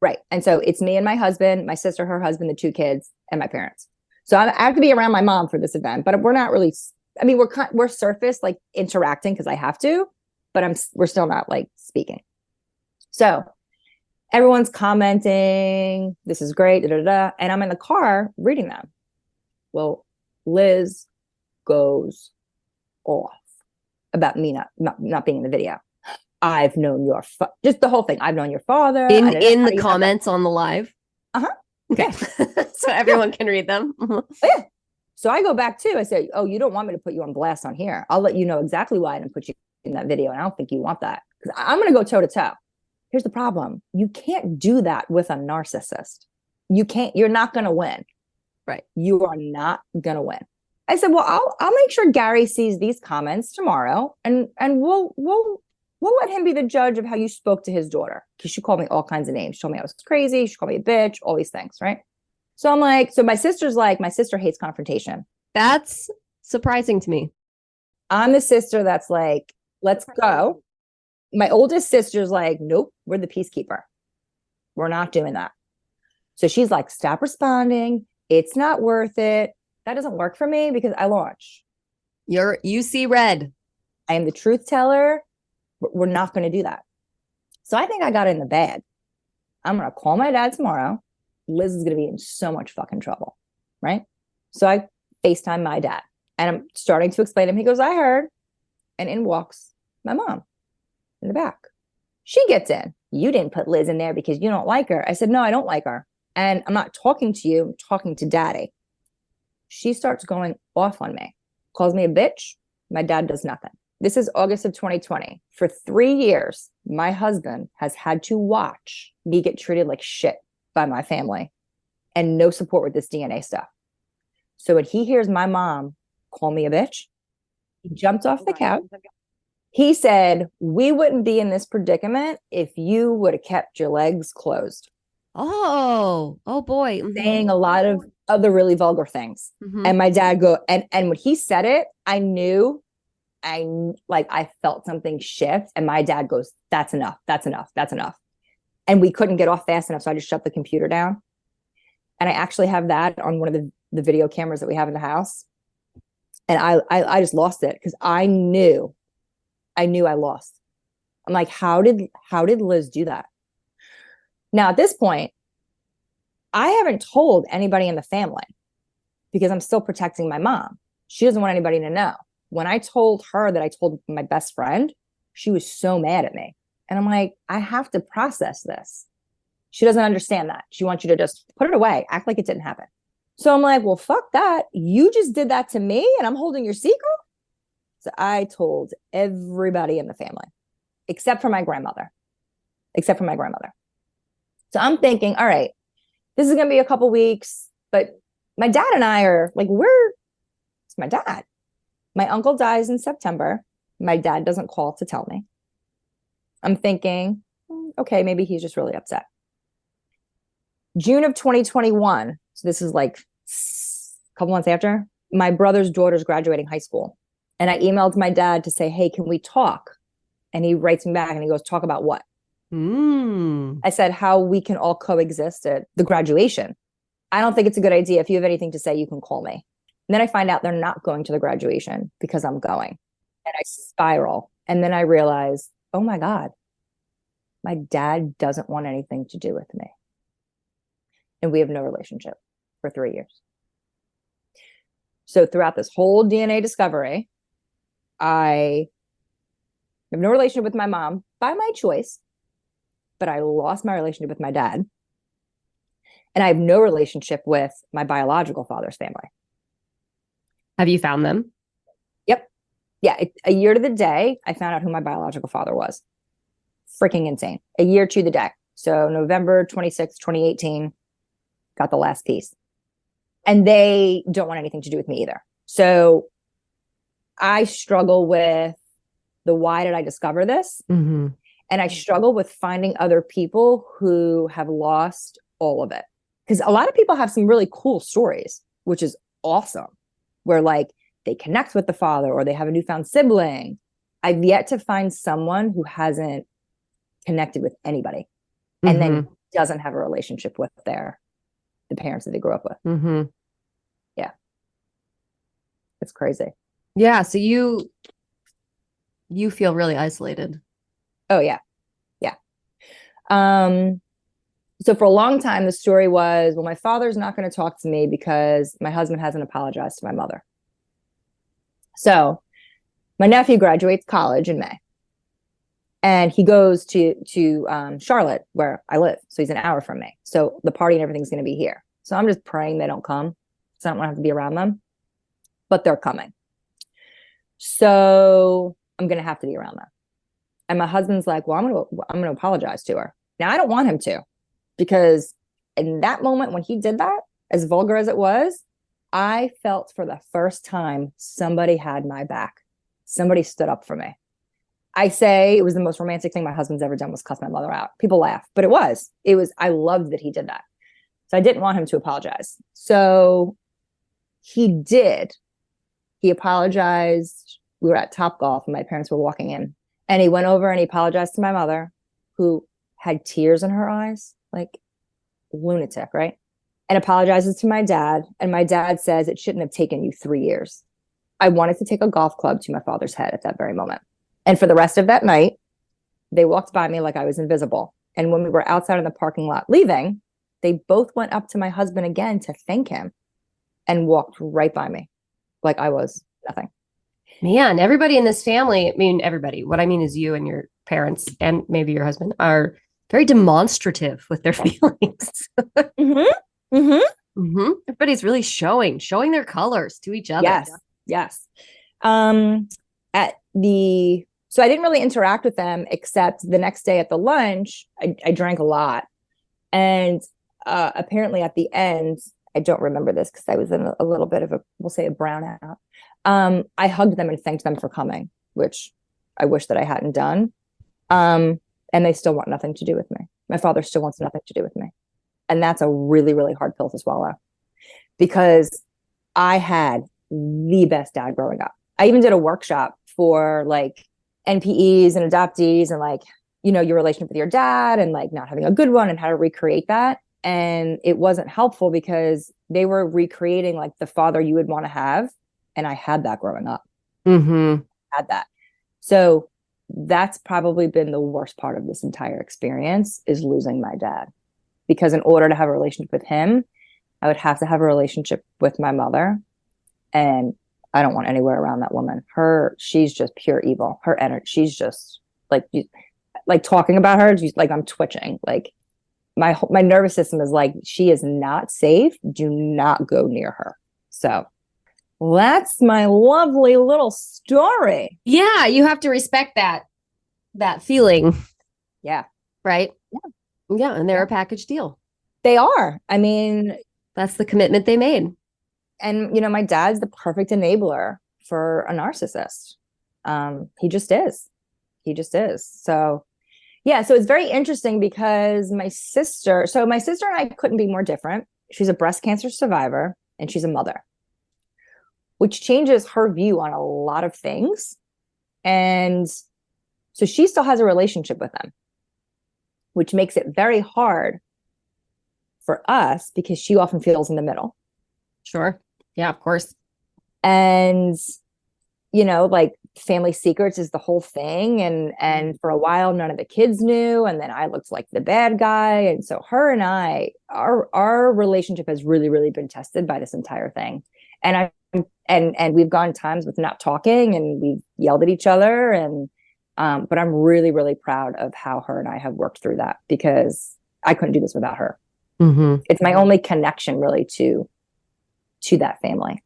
Right. And so it's me and my husband, my sister, her husband, the 2 kids, and my parents. So I have to be around my mom for this event, but we're not really, I mean, we're surface like interacting because I have to, but we're still not like speaking. So everyone's commenting, this is great, and I'm in the car reading them. Well, Liz goes off about me not being in the video. I've known your just the whole thing. I've known your father in the comments on the live. Okay. Yeah. So everyone can read them. Oh, yeah. So I go back too. I say, oh, you don't want me to put you on blast on here. I'll let you know exactly why I didn't put you in that video. And I don't think you want that, because I'm going to go toe to toe. Here's the problem. You can't do that with a narcissist. You're not going to win. Right. You are not going to win. I said, well, I'll make sure Gary sees these comments tomorrow and we'll let him be the judge of how you spoke to his daughter. Because she called me all kinds of names. She told me I was crazy. She called me a bitch, all these things, right? So I'm like, so my sister hates confrontation. That's surprising to me. I'm the sister that's like, let's go. My oldest sister's like, nope, we're the peacekeeper. We're not doing that. So she's like, stop responding. It's not worth it. That doesn't work for me because I launch. You see red. I am the truth teller. We're not going to do that. So I think I got it in the bag. I'm going to call my dad tomorrow. Liz is going to be in so much fucking trouble. Right. So I FaceTime my dad and I'm starting to explain to him. He goes, I heard. And in walks my mom in the back. She gets in. You didn't put Liz in there because you don't like her. I said, no, I don't like her. And I'm not talking to you. I'm talking to daddy. She starts going off on me, calls me a bitch. My dad does nothing. This is August of 2020. For 3 years, my husband has had to watch me get treated like shit by my family and no support with this DNA stuff. So when he hears my mom call me a bitch, he jumped off the couch. He said, we wouldn't be in this predicament if you would have kept your legs closed. Oh boy. Mm-hmm. Saying a lot of other really vulgar things. Mm-hmm. And my dad and when he said it, I knew I felt something shift, and my dad goes, that's enough. That's enough. That's enough. And we couldn't get off fast enough. So I just shut the computer down. And I actually have that on one of the video cameras that we have in the house. And I just lost it because I knew I lost. I'm like, how did Liz do that? Now at this point, I haven't told anybody in the family because I'm still protecting my mom. She doesn't want anybody to know. When I told her that I told my best friend, she was so mad at me. And I'm like, I have to process this. She doesn't understand that. She wants you to just put it away, act like it didn't happen. So I'm like, well, fuck that. You just did that to me and I'm holding your secret. So I told everybody in the family, except for my grandmother. So I'm thinking, all right, this is going to be a couple weeks, but my dad and I are like, it's my dad. My uncle dies in September. My dad doesn't call to tell me. I'm thinking, okay, maybe he's just really upset. June of 2021. So this is like a couple months after my brother's daughter's graduating high school. And I emailed my dad to say, hey, can we talk? And he writes me back and he goes, talk about what? I said, how we can all coexist at the graduation. I don't think it's a good idea. If you have anything to say, you can call me. And then I find out they're not going to the graduation because I'm going. And I spiral. And then I realize, oh my God, my dad doesn't want anything to do with me. And we have no relationship for 3 years. So throughout this whole DNA discovery, I have no relationship with my mom by my choice, but I lost my relationship with my dad. And I have no relationship with my biological father's family. Have you found them? Yep. Yeah. A year to the day, I found out who my biological father was. Freaking insane. A year to the day. So November 26, 2018, got the last piece. And they don't want anything to do with me either. So I struggle with the why did I discover this? Mm-hmm. And I struggle with finding other people who have lost all of it. Because a lot of people have some really cool stories, which is awesome, where like they connect with the father or they have a newfound sibling. I've yet to find someone who hasn't connected with anybody and then doesn't have a relationship with the parents that they grew up with. Mm-hmm. Yeah. It's crazy. Yeah. So you feel really isolated. Oh yeah. Yeah. So for a long time, the story was, well, my father's not going to talk to me because my husband hasn't apologized to my mother. So my nephew graduates college in May and he goes to Charlotte where I live. So he's an hour from me. So the party and everything's going to be here. So I'm just praying they don't come because I don't want to have to be around them, but they're coming. So I'm going to have to be around them. And my husband's like, well, I'm going to apologize to her. Now I don't want him to, because in that moment when he did that, as vulgar as it was, I felt for the first time somebody had my back. Somebody stood up for me. I say it was the most romantic thing my husband's ever done was cuss my mother out. People laugh, but it was, I loved that he did that. So I didn't want him to apologize. So he did. He apologized. We were at Topgolf and my parents were walking in and he went over and he apologized to my mother, who had tears in her eyes, like lunatic, right? And apologizes to my dad. And my dad says it shouldn't have taken you 3 years. I wanted to take a golf club to my father's head at that very moment. And for the rest of that night, they walked by me like I was invisible. And when we were outside in the parking lot leaving, they both went up to my husband again to thank him and walked right by me like I was nothing. Man, everybody in this family, I mean, everybody, what I mean is you and your parents and maybe your husband are very demonstrative with their feelings. Everybody's really showing their colors to each other. Yes. So I didn't really interact with them except the next day at the lunch, I drank a lot. And apparently at the end, I don't remember this because I was in a little bit of we'll say a brownout. I hugged them and thanked them for coming, which I wish that I hadn't done. And they still want nothing to do with me. My father still wants nothing to do with me. And that's a really, really hard pill to swallow because I had the best dad growing up. I even did a workshop for like NPEs and adoptees and like, your relationship with your dad and like not having a good one and how to recreate that. And it wasn't helpful because they were recreating like the father you would want to have. And I had that growing up. Had that. So that's probably been the worst part of this entire experience is losing my dad. because in order to have a relationship with him, I would have to have a relationship with my mother. And I don't want anywhere around that woman. She's just pure evil. Her energy, she's just like talking about her, she's like, I'm twitching. Like my nervous system is like, she is not safe. Do not go near her. So that's my lovely little story. Yeah, you have to respect that feeling. Yeah. Right? Yeah. Yeah, and they're a package deal. They are. I mean, that's the commitment they made. And, my dad's the perfect enabler for a narcissist. He just is. He just is. So, yeah. So it's very interesting because my sister and I couldn't be more different. She's a breast cancer survivor and she's a mother, which changes her view on a lot of things. And so she still has a relationship with them, which makes it very hard for us because she often feels in the middle. Sure. Yeah, of course. And, like family secrets is the whole thing. And for a while, none of the kids knew. And then I looked like the bad guy. And so her and our relationship has really, really been tested by this entire thing. And we've gone times with not talking and we've yelled at each other. And, but I'm really, really proud of how her and I have worked through that because I couldn't do this without her. Mm-hmm. It's my only connection really to that family.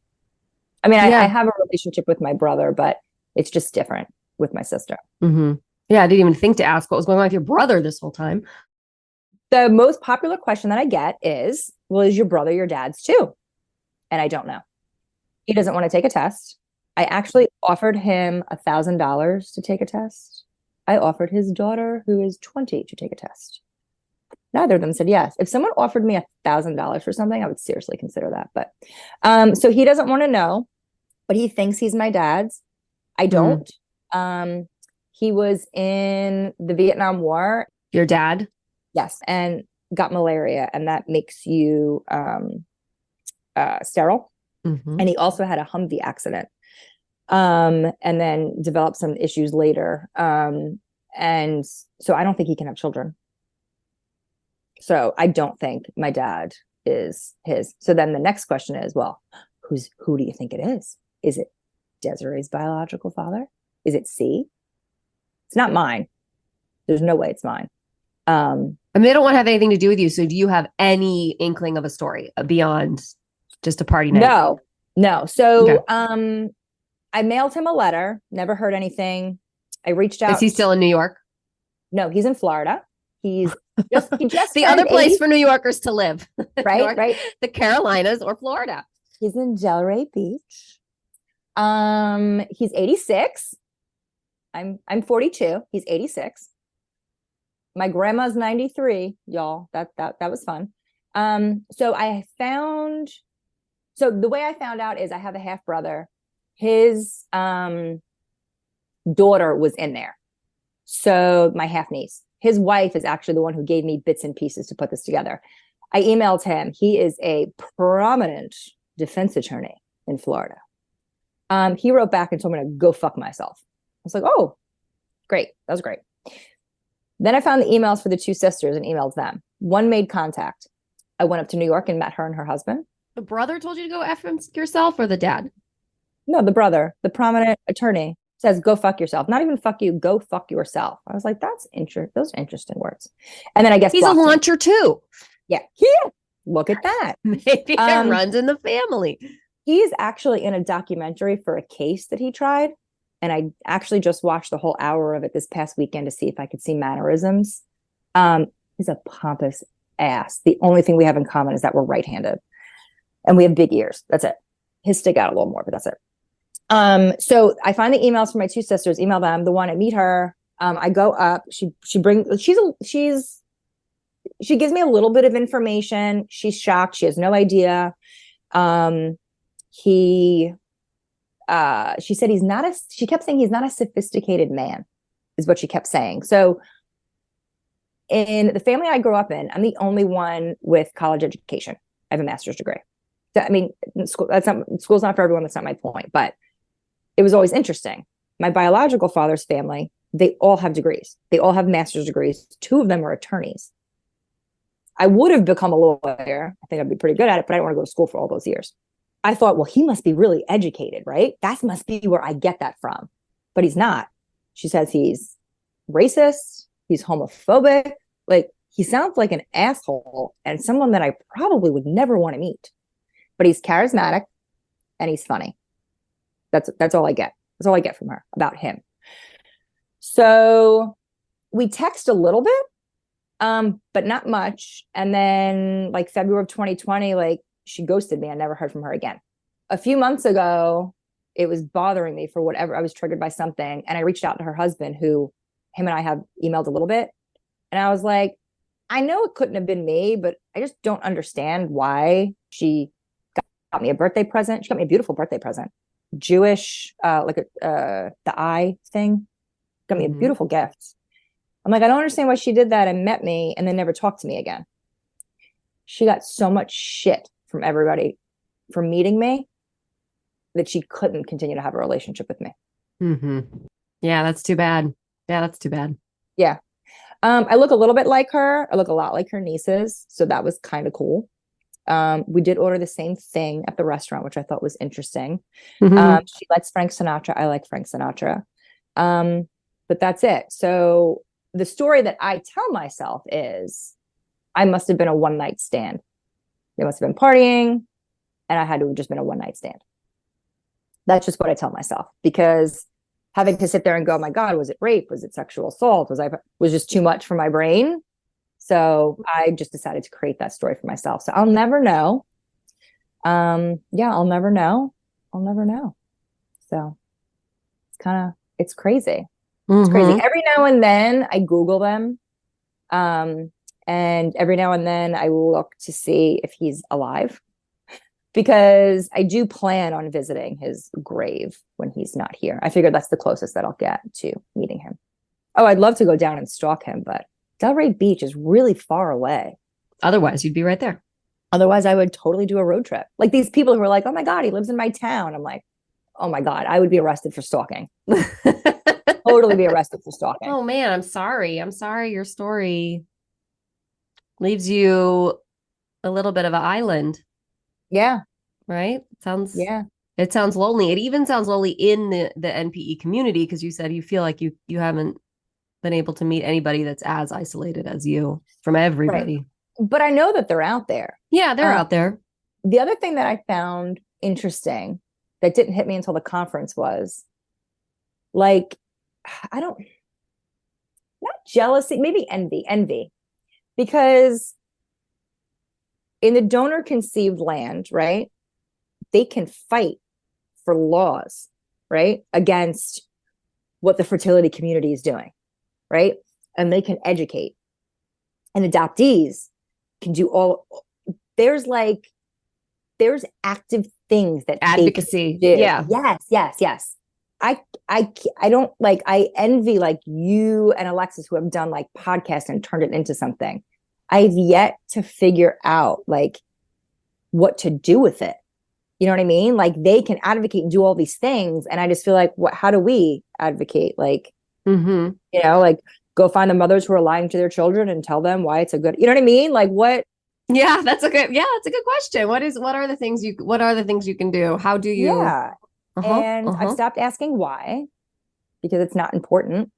I mean, I have a relationship with my brother, but it's just different with my sister. Mm-hmm. Yeah, I didn't even think to ask what was going on with your brother this whole time. The most popular question that I get is, well, is your brother your dad's too? And I don't know. He doesn't want to take a test. I actually offered him $1,000 to take a test. I offered his daughter, who is 20, to take a test. Neither of them said yes. If someone offered me $1,000 for something, I would seriously consider that. But so he doesn't want to know, but he thinks he's my dad's. I don't. He was in the Vietnam War. Your dad? Yes. And got malaria, and that makes you sterile. Mm-hmm. And he also had a Humvee accident. And then developed some issues later. And so I don't think he can have children. So I don't think my dad is his. So then the next question is, well, who do you think it is? Is it Desiree's biological father? Is it C? It's not mine. There's no way it's mine. I mean, they don't want to have anything to do with you. So do you have any inkling of a story beyond just a party night? No. So okay. I mailed him a letter, never heard anything. I reached out. Is he still in New York? No, he's in Florida. He just the other place for New Yorkers to live. Right, right. The Carolinas or Florida. He's in Delray Beach. He's 86. I'm 42. He's 86. My grandma's 93, y'all. That was fun. So the way I found out is I have a half brother. His daughter was in there. So my half niece. His wife is actually the one who gave me bits and pieces to put this together. I emailed him. He is a prominent defense attorney in Florida. He wrote back and told me to go fuck myself. I was like, oh, great. That was great. Then I found the emails for the two sisters and emailed them. One made contact. I went up to New York and met her and her husband. The brother told you to go F yourself or the dad? No, the brother, the prominent attorney, says, go fuck yourself. Not even fuck you, go fuck yourself. I was like, those are interesting words. And then I guess he's a launcher too. Yeah. Look at that. Maybe it runs in the family. He's actually in a documentary for a case that he tried. And I actually just watched the whole hour of it this past weekend to see if I could see mannerisms. He's a pompous ass. The only thing we have in common is that we're right-handed. And we have big ears. That's it. His stick out a little more, but that's it. So I find the emails from my two sisters, email them, the one, I meet her. I go up, she gives me a little bit of information. She's shocked. She has no idea. She said she kept saying he's not a sophisticated man is what she kept saying. So in the family I grew up in, I'm the only one with college education. I have a master's degree. I mean, school's not for everyone. That's not my point, but it was always interesting. My biological father's family, they all have degrees. They all have master's degrees. Two of them are attorneys. I would have become a lawyer. I think I'd be pretty good at it, but I didn't want to go to school for all those years. I thought, well, he must be really educated, right? That must be where I get that from. But he's not. She says he's racist. He's homophobic. Like, he sounds like an asshole and someone that I probably would never want to meet. But he's charismatic and he's funny. That's all I get. That's all I get from her about him. So we text a little bit, but not much. And then like February of 2020, like she ghosted me. I never heard from her again. A few months ago, it was bothering me for whatever. I was triggered by something. And I reached out to her husband, who him and I have emailed a little bit. And I was like, I know it couldn't have been me, but I just don't understand why she got me a birthday present. She got me a beautiful birthday present. Jewish, the eye thing. Got me a beautiful gift. I'm like, I don't understand why she did that and met me and then never talked to me again. She got so much shit from everybody for meeting me that she couldn't continue to have a relationship with me. Mm-hmm. Yeah, that's too bad. Yeah. I look a little bit like her. I look a lot like her nieces. So that was kind of cool. We did order the same thing at the restaurant, which I thought was interesting. She likes Frank Sinatra. I like Frank Sinatra. But that's it. So the story that I tell myself is I must have been a one-night stand. They must have been partying and I had to have just been a one-night stand. That's just what I tell myself, because having to sit there and go, oh my God, was it rape? Was it sexual assault? Was just too much for my brain. So I just decided to create that story for myself. So I'll never know. I'll never know. So it's crazy. It's crazy. Every now and then I Google them. And every now and then I look to see if he's alive, because I do plan on visiting his grave when he's not here. I figured that's the closest that I'll get to meeting him. Oh, I'd love to go down and stalk him, but Delray Beach is really far away. Otherwise, you'd be right there. Otherwise, I would totally do a road trip. Like these people who are like, oh my God, he lives in my town. I'm like, oh my God, I would be arrested for stalking. Totally be arrested for stalking. Oh man, I'm sorry. Your story leaves you a little bit of an island. Yeah. Right? It sounds lonely. It even sounds lonely in the NPE community, because you said you feel like you haven't been able to meet anybody that's as isolated as you from everybody. Right. But I know that they're out there. Yeah, they're out there. The other thing that I found interesting that didn't hit me until the conference was like, not jealousy, maybe envy, because in the donor conceived land, right, they can fight for laws, right, against what the fertility community is doing, right? And they can educate, and adoptees can do there's active things that advocacy. Yeah. Yes. I don't like, I envy like you and Alexis, who have done like podcasts and turned it into something. I've yet to figure out like what to do with it. You know what I mean? Like they can advocate and do all these things. And I just feel like, how do we advocate? Like, like go find the mothers who are lying to their children and tell them why it's a good, you know what I mean? Like what? Yeah, that's a good question. What are the things you can do? How do you? Yeah. I've stopped asking why, because it's not important.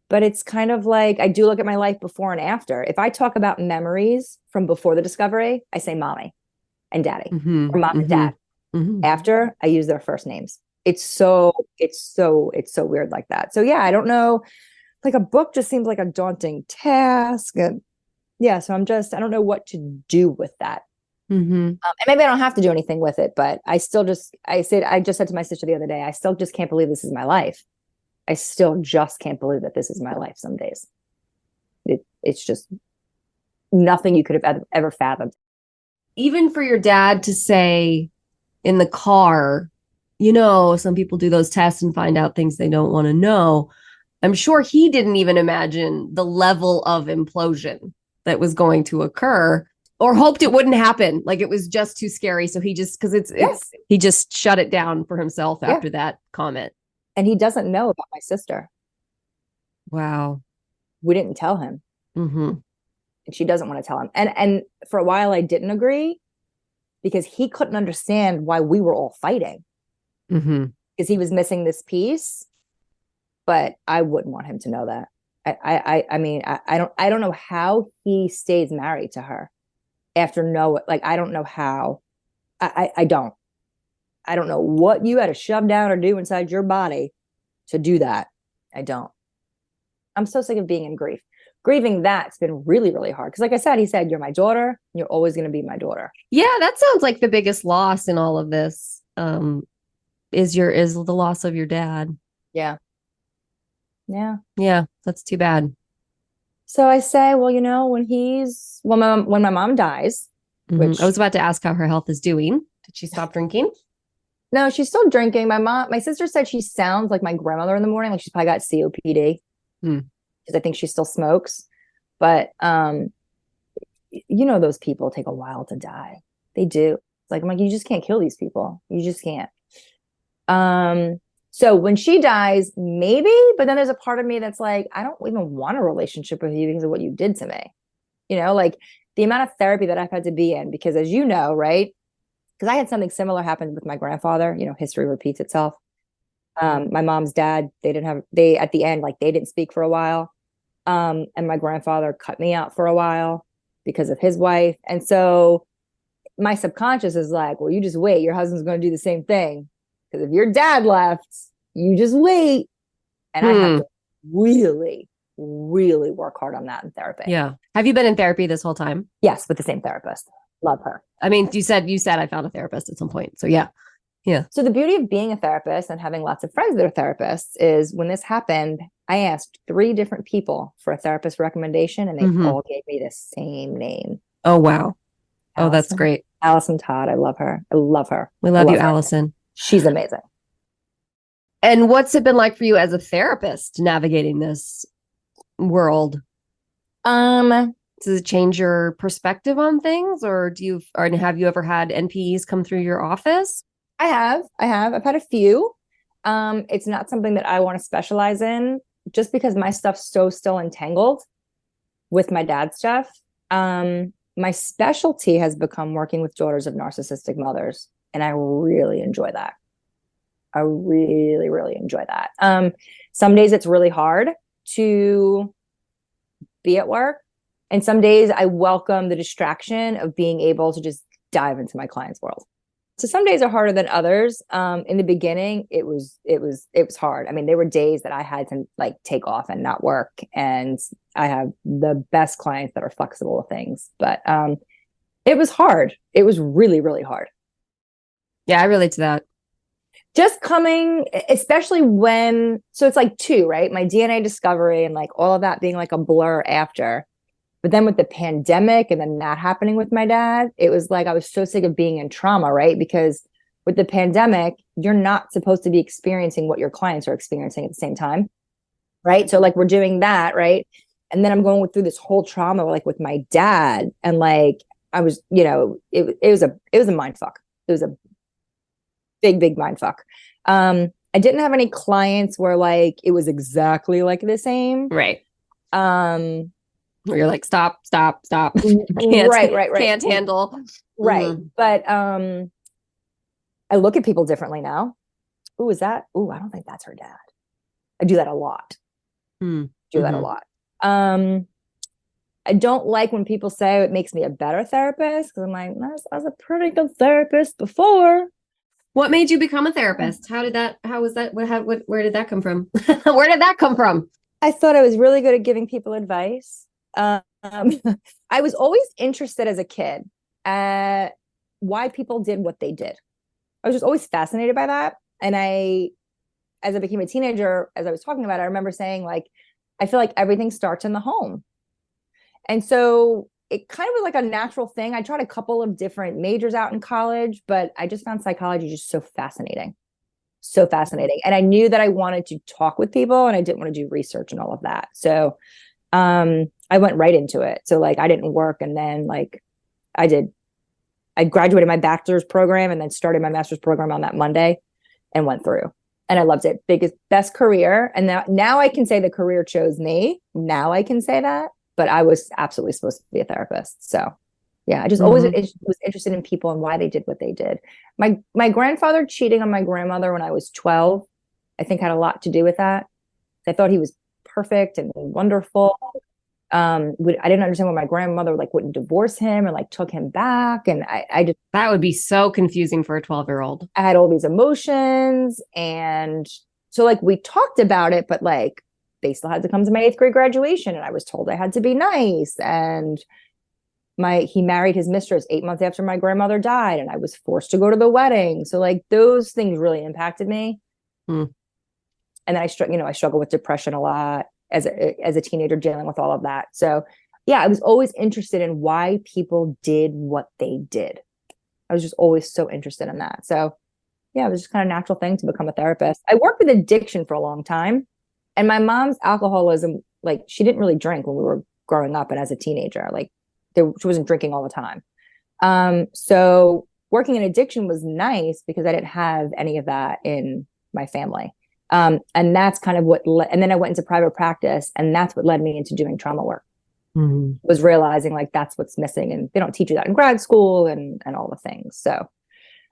But it's kind of like, I do look at my life before and after. If I talk about memories from before the discovery, I say mommy and daddy, or mom and dad. After, I use their first names. It's so weird like that. So yeah, I don't know. Like a book just seems like a daunting task. And yeah, so I don't know what to do with that. And maybe I don't have to do anything with it, but I just said to my sister the other day, I still just can't believe this is my life. I still just can't believe that this is my life some days. It's just nothing you could have ever fathomed. Even for your dad to say in the car, some people do those tests and find out things they don't want to know. I'm sure he didn't even imagine the level of implosion that was going to occur, or hoped it wouldn't happen. Like it was just too scary. So he just, he just shut it down for himself after that comment. And he doesn't know about my sister. Wow. We didn't tell him. Mm-hmm. And she doesn't want to tell him. And for a while I didn't agree because he couldn't understand why we were all fighting. Mm-hmm. Because he was missing this piece. But I wouldn't want him to know that. I mean, I don't know how he stays married to her after I don't know how. I don't know what you had to shove down or do inside your body to do that. I don't. I'm so sick of being in grief. Grieving that's been really, really hard. Because like I said, he said, you're my daughter. And you're always going to be my daughter. Yeah, that sounds like the biggest loss in all of this. Is the loss of your dad. Yeah. Yeah. Yeah, that's too bad. So I say, well, when my mom dies, which I was about to ask how her health is doing. Did she stop drinking? No, she's still drinking. My sister said she sounds like my grandmother in the morning, like she's probably got COPD. Because I think she still smokes. But those people take a while to die. They do. It's like, I'm like, you just can't kill these people. You just can't. So when she dies, maybe, but then there's a part of me that's like, I don't even want a relationship with you because of what you did to me. Like the amount of therapy that I've had to be in, because as you know, right? Because I had something similar happen with my grandfather, history repeats itself. My mom's dad, at the end, like they didn't speak for a while. And my grandfather cut me out for a while because of his wife. And so my subconscious is like, well, you just wait. Your husband's going to do the same thing. Because if your dad left, you just wait. And I have to really, really work hard on that in therapy. Yeah. Have you been in therapy this whole time? Yes, with the same therapist. Love her. I mean, you said I found a therapist at some point. So yeah. Yeah. So the beauty of being a therapist and having lots of friends that are therapists is when this happened, I asked 3 different people for a therapist recommendation and they all gave me the same name. Oh, wow. Allison. Oh, that's great. Allison Todd. I love her. I love her. We love you, her. Allison. She's amazing. And what's it been like for you as a therapist navigating this world? Does it change your perspective on things, or have you ever had NPEs come through your office? I have. I've had a few. It's not something that I want to specialize in just because my stuff's so still entangled with my dad's stuff. My specialty has become working with daughters of narcissistic mothers, and I really enjoy that. I really, really enjoy that. Some days it's really hard to be at work, and some days I welcome the distraction of being able to just dive into my client's world. So some days are harder than others. In the beginning, it was hard. I mean, there were days that I had to like take off and not work. And I have the best clients that are flexible with things, but it was hard. It was really, really hard. Yeah, I relate to that. Just coming, especially so it's like 2, right? My DNA discovery and like all of that being like a blur after. But then with the pandemic and then that happening with my dad, it was like I was so sick of being in trauma, right? Because with the pandemic, you're not supposed to be experiencing what your clients are experiencing at the same time, right? So like we're doing that, right? And then I'm going through this whole trauma like with my dad, and like I was, it was a mind fuck. It was a big mind fuck. I didn't have any clients where like it was exactly like the same, right? Where you're like, stop. Can't, right. Can't handle. Right. But I look at people differently now. Ooh, is that? Ooh, I don't think that's her dad. I do that a lot. That a lot. I don't like when people say it makes me a better therapist, because I'm like, I was a pretty good therapist before. What made you become a therapist? How was that? Where did that come from? Where did that come from? I thought I was really good at giving people advice. I was always interested as a kid at why people did what they did. I was just always fascinated by that. And as I became a teenager, as I was talking about, I remember saying like, I feel like everything starts in the home. And so it kind of was like a natural thing. I tried a couple of different majors out in college, but I just found psychology just so fascinating. So fascinating. And I knew that I wanted to talk with people and I didn't want to do research and all of that. So I went right into it. So like I didn't work, and then like I graduated my bachelor's program and then started my master's program on that Monday and went through. And I loved it. Best career. And now I can say the career chose me. Now I can say that. but I was absolutely supposed to be a therapist. So yeah, I just always was interested in people and why they did what they did. My grandfather cheating on my grandmother when I was 12, I think had a lot to do with that. I thought he was perfect and wonderful. I didn't understand why my grandmother like wouldn't divorce him or like took him back. And I just, That would be so confusing for a 12-year-old. I had all these emotions. And so like we talked about it, but like they still had to come to my 8th grade graduation and I was told I had to be nice. And he married his mistress 8 months after my grandmother died and I was forced to go to the wedding. So like those things really impacted me. And then I struggle with depression a lot as a teenager, dealing with all of that. So yeah, I was always interested in why people did what they did. I was just always so interested in that. So yeah, it was just kind of a natural thing to become a therapist. I worked with addiction for a long time, and my mom's alcoholism, like she didn't really drink when we were growing up and as a teenager, like she wasn't drinking all the time. So working in addiction was nice because I didn't have any of that in my family. And that's kind of and then I went into private practice, and that's what led me into doing trauma work. Was realizing like that's what's missing, and they don't teach you that in grad school and all the things. So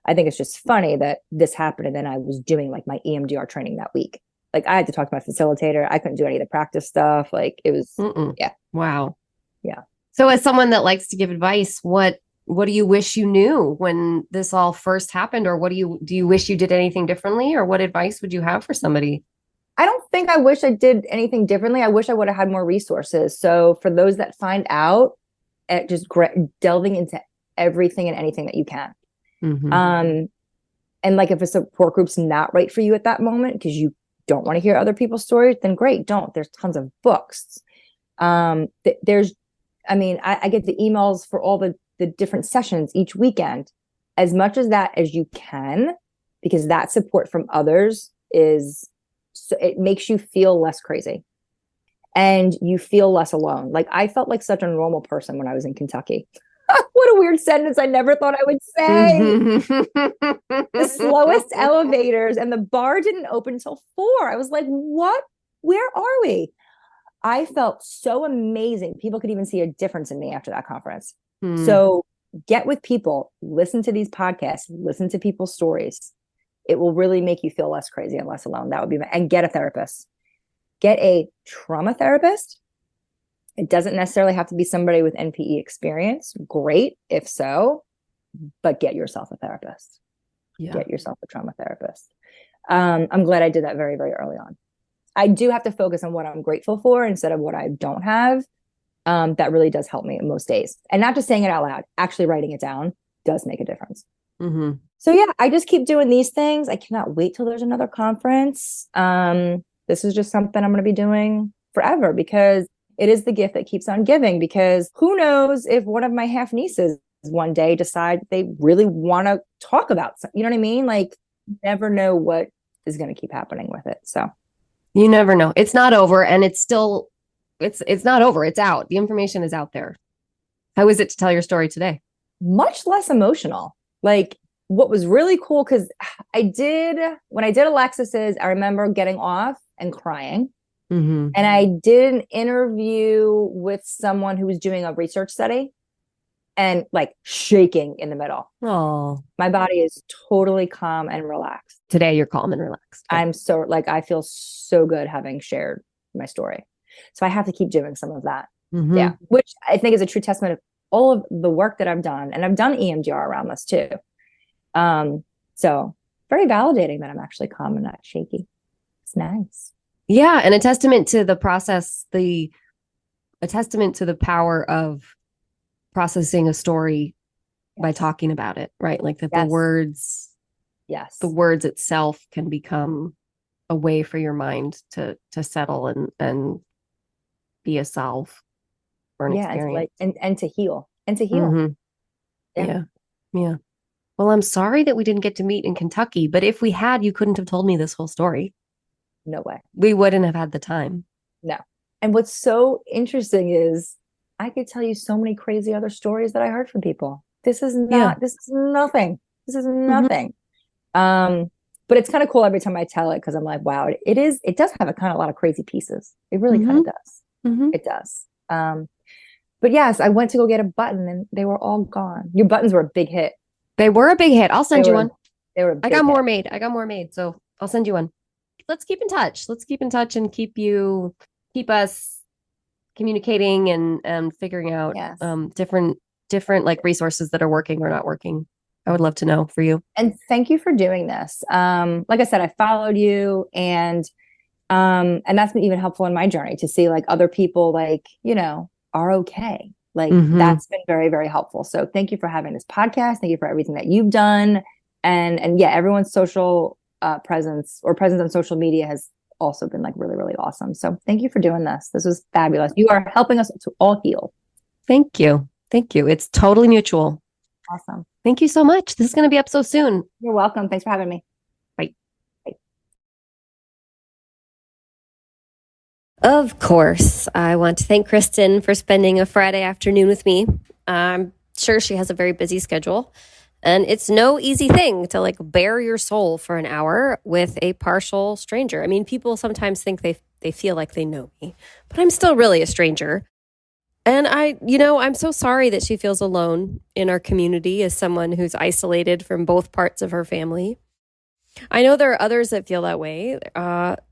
I think it's just funny that this happened, and then I was doing like my EMDR training that week. Like I had to talk to my facilitator. I couldn't do any of the practice stuff. Like it was, yeah. Wow. Yeah. So as someone that likes to give advice, what do you wish you knew when this all first happened? Or do you wish you did anything differently? Or what advice would you have for somebody? I don't think I wish I did anything differently. I wish I would have had more resources. So for those that find out, just delving into everything and anything that you can. And like if a support group's not right for you at that moment because you don't want to hear other people's stories, then great, don't. There's tons of books. I get the emails for all the different sessions each weekend, as much as that as you can, because that support from others it makes you feel less crazy and you feel less alone. Like I felt like such a normal person when I was in Kentucky. What a weird sentence. I never thought I would say. The slowest elevators, and the bar didn't open until 4. I was like, what? Where are we? I felt so amazing. People could even see a difference in me after that conference. So get with people, listen to these podcasts, listen to people's stories. It will really make you feel less crazy and less alone. That would be and get a therapist. Get a trauma therapist. It doesn't necessarily have to be somebody with NPE experience. Great, if so, but get yourself a therapist. Yeah. Get yourself a trauma therapist. I'm glad I did that very, very early on. I do have to focus on what I'm grateful for instead of what I don't have. That really does help me most days. And not just saying it out loud, actually writing it down does make a difference. So yeah, I just keep doing these things. I cannot wait till there's another conference. This is just something I'm going to be doing forever because it is the gift that keeps on giving. Because who knows if one of my half nieces one day decide they really want to talk about something, you know what I mean? Like you never know what is going to keep happening with it. So you never know. It's not over, and it's still, it's not over. It's out. The information is out there. How is it to tell your story today? Much less emotional. Like what was really cool, because when I did Alexis's, I remember getting off and crying. And I did an interview with someone who was doing a research study and like shaking in the middle. Oh, my body is totally calm and relaxed. Today you're calm and relaxed. I'm so I feel so good having shared my story. So I have to keep doing some of that. Yeah. Which I think is a true testament of all of the work that I've done. And I've done EMDR around this too. So very validating that I'm actually calm and not shaky. It's nice. Yeah. And a testament to the process, a testament to the power of processing a story by talking about it, right? Like that the words, the words itself can become a way for your mind to settle and be a salve for an experience. And to heal. Yeah. Well, I'm sorry that we didn't get to meet in Kentucky, but if we had, you couldn't have told me this whole story. No way. We wouldn't have had the time. No. And what's so interesting is I could tell you so many crazy other stories that I heard from people. This is nothing. This is nothing. But it's kind of cool every time I tell it, because I'm like, wow, it does have a kind of a lot of crazy pieces. It really kind of does. It does. But yes, I went to go get a button and they were all gone. Your buttons were a big hit. They were a big hit. I'll send you one. They were. I got more made. So I'll send you one. Let's keep in touch. And keep us communicating and figuring out different like resources that are working or not working. I would love to know for you. And thank you for doing this. Like I said, I followed you and that's been even helpful in my journey to see like other people like, are okay. Like that's been very, very helpful. So thank you for having this podcast. Thank you for everything that you've done. And yeah, everyone's social presence on social media has also been like really, really awesome. So thank you for doing this. This was fabulous. You are helping us to all heal. Thank you. It's totally mutual. Awesome. Thank you so much. This is going to be up so soon. You're welcome. Thanks for having me. Bye. Of course, I want to thank Kristin for spending a Friday afternoon with me. I'm sure she has a very busy schedule, and it's no easy thing to like bare your soul for an hour with a partial stranger. I mean, people sometimes think they feel like they know me, but I'm still really a stranger. And I'm so sorry that she feels alone in our community as someone who's isolated from both parts of her family. I know there are others that feel that way.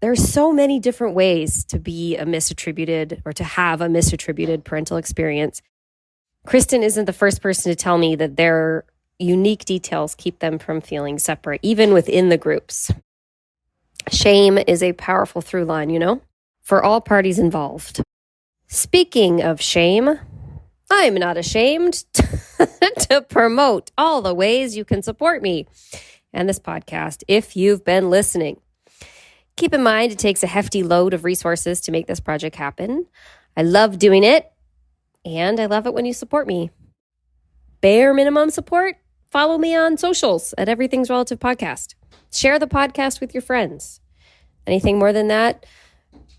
There's so many different ways to be a misattributed or to have a misattributed parental experience. Kristin isn't the first person to tell me that their unique details keep them from feeling separate, even within the groups. Shame is a powerful through line, for all parties involved. Speaking of shame, I'm not ashamed to promote all the ways you can support me and this podcast if you've been listening. Keep in mind, it takes a hefty load of resources to make this project happen. I love doing it, and I love it when you support me. Bare minimum support, follow me on socials at Everything's Relative Podcast. Share the podcast with your friends. Anything more than that?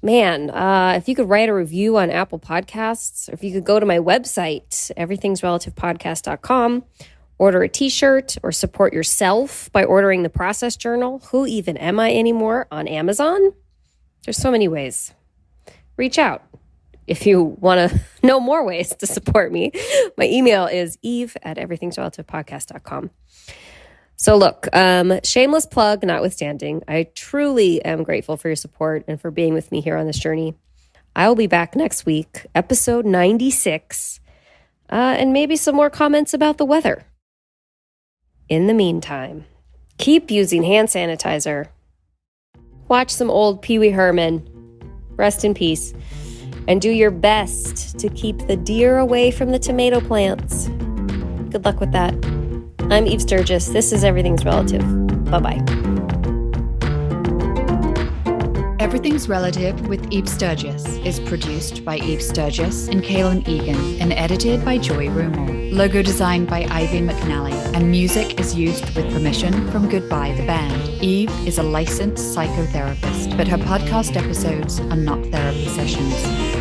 Man, if you could write a review on Apple Podcasts, or if you could go to my website, everythingsrelativepodcast.com, order a t-shirt or support yourself by ordering the Process Journal, Who Even Am I Anymore, on Amazon. There's so many ways. Reach out if you want to know more ways to support me. My email is eve@everythingsrelativepodcast.com. So look, shameless plug notwithstanding, I truly am grateful for your support and for being with me here on this journey. I will be back next week, episode 96, and maybe some more comments about the weather. In the meantime, keep using hand sanitizer. Watch some old Pee Wee Herman. Rest in peace. And do your best to keep the deer away from the tomato plants. Good luck with that. I'm Eve Sturgis. This is Everything's Relative. Bye-bye. Everything's Relative with Eve Sturgis is produced by Eve Sturgis and Kaylin Egan and edited by Joy Rumor. Logo designed by Ivy McNally, and music is used with permission from Goodbye the Band. Eve is a licensed psychotherapist, but her podcast episodes are not therapy sessions.